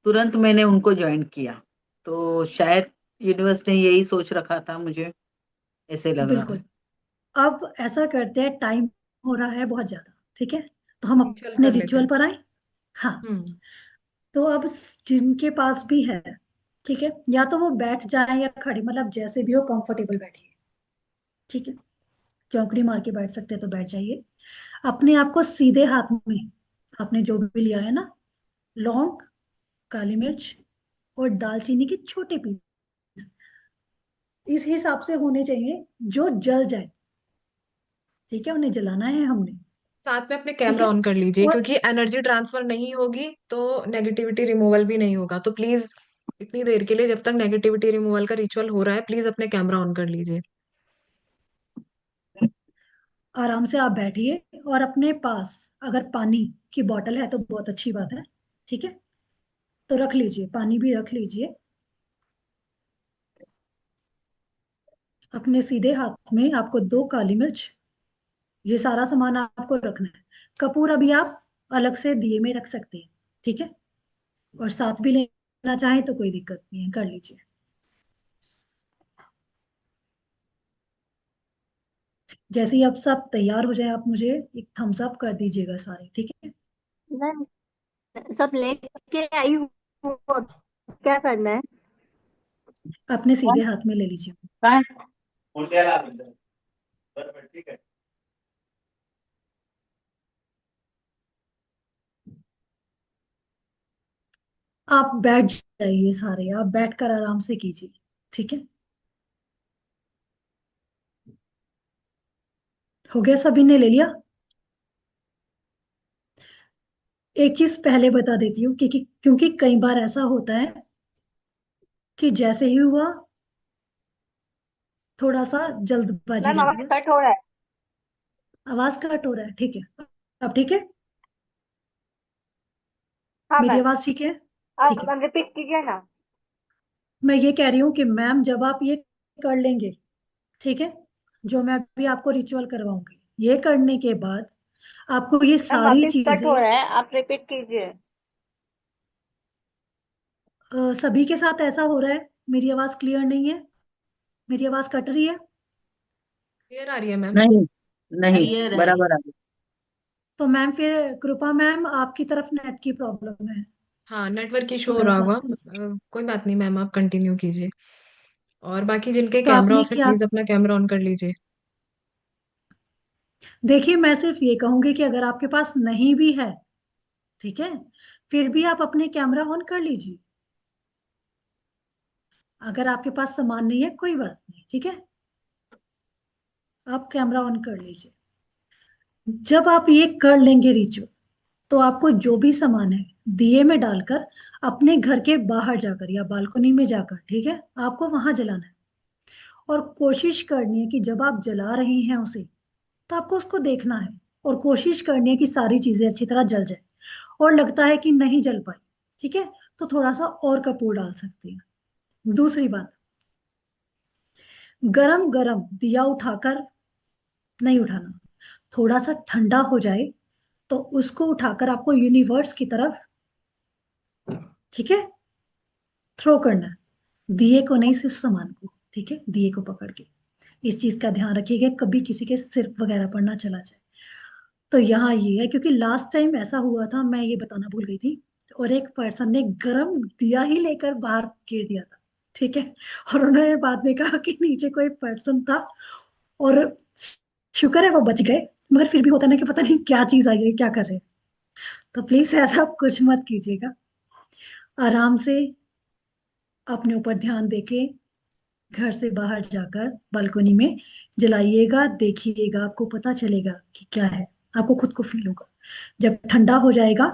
तुरंत मैंने उनको ज्वाइन किया। तो शायद यूनिवर्स ने यही सोच रखा था, मुझे ऐसे लग रहा बिल्कुल। है। अब ऐसा करते हैं, टाइम हो रहा है बहुत ज्यादा। ठीक है, तो हम रिचुअल अपने कर लेते रिचुअल हैं। पर आए। हाँ, हम्म। तो अब जिनके पास भी है, ठीक है, या तो वो बैठ जाए या खड़े, मतलब जैसे भी हो कंफर्टेबल बैठिए। ठीक है, चौकड़ी मार के बैठ सकते हैं तो बैठ जाइए। अपने आप को सीधे हाथ में, आपने जो भी लिया है ना, लौंग, काली मिर्च और दालचीनी के छोटे पीस, इस हिसाब से होने चाहिए जो जल जाए। ठीक है, उन्हें जलाना है हमने। साथ में अपने ठीक कैमरा है, ऑन कर लीजिए, और क्योंकि एनर्जी ट्रांसफर नहीं होगी तो नेगेटिविटी रिमूवल भी नहीं होगा। तो प्लीज इतनी देर के लिए, जब तक नेगेटिविटी रिमूवल का रिचुअल हो रहा है, प्लीज अपने कैमरा ऑन कर लीजिए। आराम से आप बैठिए, और अपने पास अगर पानी की बोतल है तो बहुत अच्छी बात है। ठीक है, तो रख लीजिए, पानी भी रख लीजिए। अपने सीधे हाथ में आपको 2 काली मिर्च, ये सारा सामान आपको रखना है। कपूर अभी आप अलग से दिए में रख सकते हैं। ठीक है, और साथ भी लेना चाहें तो कोई दिक्कत नहीं है, कर लीजिए। जैसे ही आप सब तैयार हो जाए, आप मुझे एक थम्स अप कर दीजिएगा सारे। ठीक है, मैं सब लेके आई हूँ, क्या करना है? अपने सीधे हाथ में ले लीजिए। कहाँ आप बैठ जाइए सारे, आप बैठकर आराम से कीजिए। ठीक है, हो गया, सभी ने ले लिया? एक चीज पहले बता देती हूँ, क्योंकि कई बार ऐसा होता है कि जैसे ही हुआ, थोड़ा सा जल्दबाजी मैम हो आवाज गया। कट हो रहा है। आवाज कट हो रहा है, ठीक है। अब ठीक है, हाँ मेरी मैम, आवाज ठीक है? ठीक आप है, मैम रिपीट कीजिए ना। मैं ये कह रही हूँ कि मैम, जब आप ये कर लेंगे, ठीक है, जो मैं अभी आपको रिचुअल करवाऊंगी, ये करने के बाद आपको ये मैम सारी अभी कट हो चीजें, रहा है, आप रिपीट कीजिए। सभी के साथ ऐसा हो रहा है? मेरी आवाज क्लियर नहीं है? मेरी आवाज कट रही है? क्लियर आ रही है मैम। नहीं, नहीं, क्लियर है। बराबर आ गया। तो मैम फिर कृपा मैम, आपकी तरफ नेट की प्रॉब्लम है हाँ, नेटवर्क इशू हो थोड़ा रहा सा। होगा। कोई बात नहीं मैम, आप कंटिन्यू कीजिए। और बाकी जिनके तो कैमरा आपने ऑफ है, क्या, प्लीज अपना कैमरा ऑन कर लीजिए। देखिए, मैं सिर्फ ये कहूंगी कि अगर आपके पास नहीं भी है, ठीक है, फिर भी आप अपने कैमरा ऑन कर लीजिए। अगर आपके पास सामान नहीं है, कोई बात नहीं, ठीक है, आप कैमरा ऑन कर लीजिए। जब आप ये कर लेंगे रिचुअल, तो आपको जो भी सामान है, दिए में डालकर अपने घर के बाहर जाकर या बालकनी में जाकर, ठीक है, आपको वहां जलाना है। और कोशिश करनी है कि जब आप जला रहे हैं उसे, तो आपको उसको देखना है। और कोशिश करनी है कि सारी चीजें अच्छी तरह जल जाए। और लगता है कि नहीं जल पाई, ठीक है, तो थोड़ा सा और कपूर डाल सकते हैं। दूसरी बात, गरम गरम दिया उठाकर नहीं उठाना, थोड़ा सा ठंडा हो जाए तो उसको उठाकर आपको यूनिवर्स की तरफ, ठीक है, थ्रो करना है। दिए को नहीं, सिर्फ सामान को, ठीक है, दिए को पकड़ के। इस चीज का ध्यान रखिएगा, कभी किसी के सिर वगैरह पर ना चला जाए। तो यहाँ ये है, क्योंकि लास्ट टाइम ऐसा हुआ था, मैं ये बताना भूल गई थी, और एक पर्सन ने गरम दिया ही लेकर बाहर गिर दिया था, ठीक है। और उन्होंने बाद में कहा कि नीचे कोई पर्सन था, और शुक्र है वो बच गए, मगर फिर भी होता ना कि पता नहीं क्या चीज आई है, क्या कर रहे हैं। तो प्लीज ऐसा कुछ मत कीजिएगा। आराम से अपने ऊपर ध्यान देके घर से बाहर जाकर बालकनी में जलाइएगा, देखिएगा, आपको पता चलेगा कि क्या है, आपको खुद को फील होगा। जब ठंडा हो जाएगा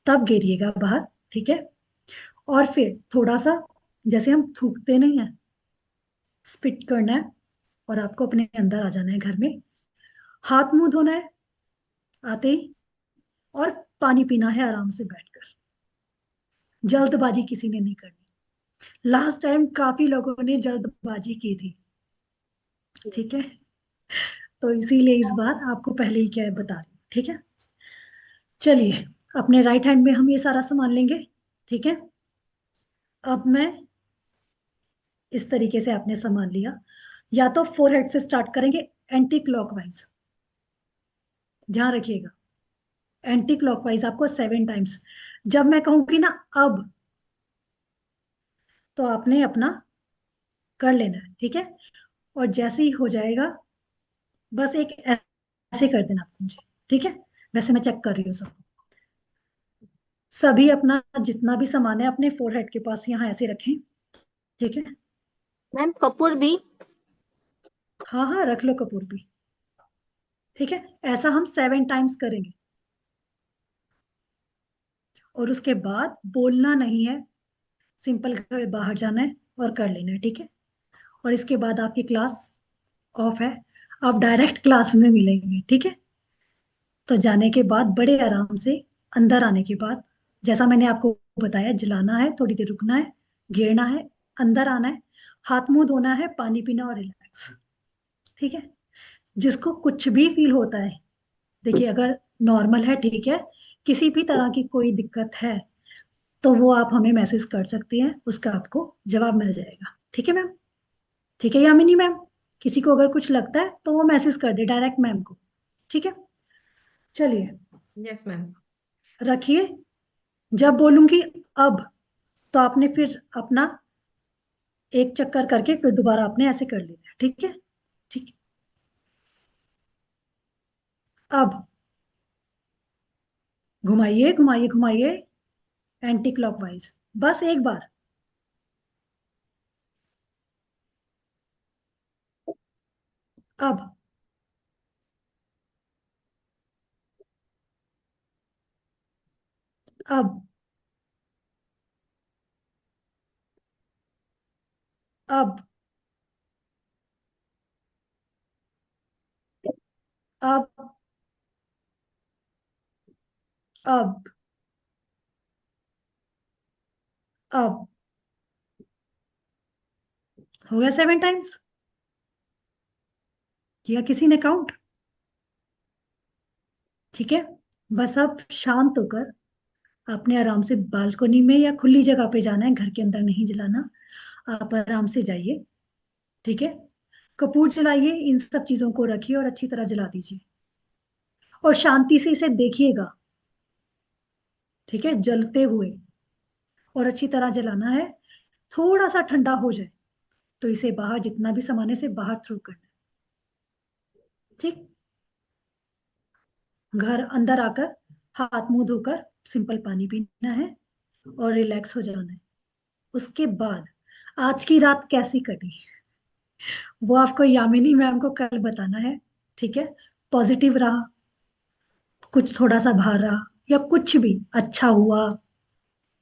तब गिरिएगा बाहर, ठीक है। और फिर थोड़ा सा, जैसे हम थूकते नहीं है, स्पिट करना है, और आपको अपने अंदर आ जाना है घर में, हाथ मुंह धोना है आते ही, और पानी पीना है आराम से बैठकर। जल्दबाजी किसी ने नहीं करनी। लास्ट टाइम काफी लोगों ने जल्दबाजी की थी, ठीक है, तो इसीलिए इस बार आपको पहले ही क्या है बता रही हूँ, ठीक है। चलिए, अपने राइट हैंड में हम ये सारा सामान लेंगे, ठीक है। अब मैं इस तरीके से आपने सामान लिया, या तो फोरहेड से स्टार्ट करेंगे एंटी क्लॉकवाइज, ध्यान रखिएगा, एंटी क्लॉकवाइज आपको 7 टाइम्स। जब मैं कहूंगी ना अब, तो आपने अपना कर लेना है, ठीक है। और जैसे ही हो जाएगा, बस एक ऐसे कर देना आप मुझे, ठीक है। वैसे मैं चेक कर रही हूँ सब, सभी अपना जितना भी सामान है अपने फोरहेड के पास यहाँ ऐसे रखें, ठीक है। मैम कपूर भी? हाँ हाँ, रख लो कपूर भी, ठीक है। ऐसा हम 7 टाइम्स करेंगे, और उसके बाद बोलना नहीं है, सिंपल घर बाहर जाना है और कर लेना है, ठीक है। और इसके बाद आपकी क्लास ऑफ है, आप डायरेक्ट क्लास में मिलेंगे, ठीक है। तो जाने के बाद बड़े आराम से अंदर आने के बाद, जैसा मैंने आपको बताया, जलाना है, थोड़ी देर रुकना है, घेरना है, अंदर आना है, हाथ मुंह धोना है, पानी पीना और रिलैक्स, ठीक है। जिसको कुछ भी फील होता है, देखिए अगर नॉर्मल है, ठीक है, किसी भी तरह की कोई दिक्कत है तो वो आप हमें मैसेज कर सकती हैं, उसका आपको जवाब मिल जाएगा, ठीक है मैम। ठीक है यामिनी मैम, किसी को अगर कुछ लगता है तो वो मैसेज कर दे डायरेक्ट मैम को, ठीक है। चलिए, यस मैम। रखिए, जब बोलूंगी अब, तो आपने फिर अपना एक चक्कर करके फिर दोबारा आपने ऐसे कर लेना है, ठीक है। ठीक है, अब घुमाइए घुमाइए घुमाइए एंटी क्लॉकवाइज, बस एक बार। अब अब अब अब अब अब हो गया 7 टाइम्स? किया किसी ने काउंट? ठीक है, बस अब शांत होकर आपने आराम से बालकनी में या खुली जगह पे जाना है, घर के अंदर नहीं जलाना। आप आराम से जाइए, ठीक है। कपूर जलाइए, इन सब चीजों को रखिए और अच्छी तरह जला दीजिए, और शांति से इसे देखिएगा, ठीक है, जलते हुए। और अच्छी तरह जलाना है, थोड़ा सा ठंडा हो जाए तो इसे बाहर, जितना भी सामान है इसे बाहर थ्रो करना है, ठीक। घर अंदर आकर हाथ मुंह धोकर सिंपल पानी पीना है और रिलैक्स हो जाना है। उसके बाद आज की रात कैसी कटी वो आपको यामिनी मैम को कल बताना है, ठीक है। पॉजिटिव रहा, कुछ थोड़ा सा बाहर रहा, या कुछ भी अच्छा हुआ,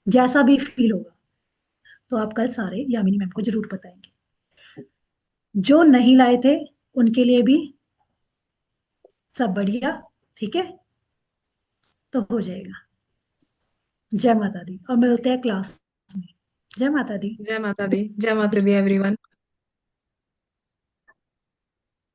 जैसा भी फील होगा, तो आप कल सारे यामिनी मैम को जरूर बताएंगे। जो नहीं लाए थे उनके लिए भी सब बढ़िया, ठीक है, तो हो जाएगा। जय माता दी, और मिलते हैं क्लास में। जय माता दी। जय माता दी, जय माता दी एवरीवन।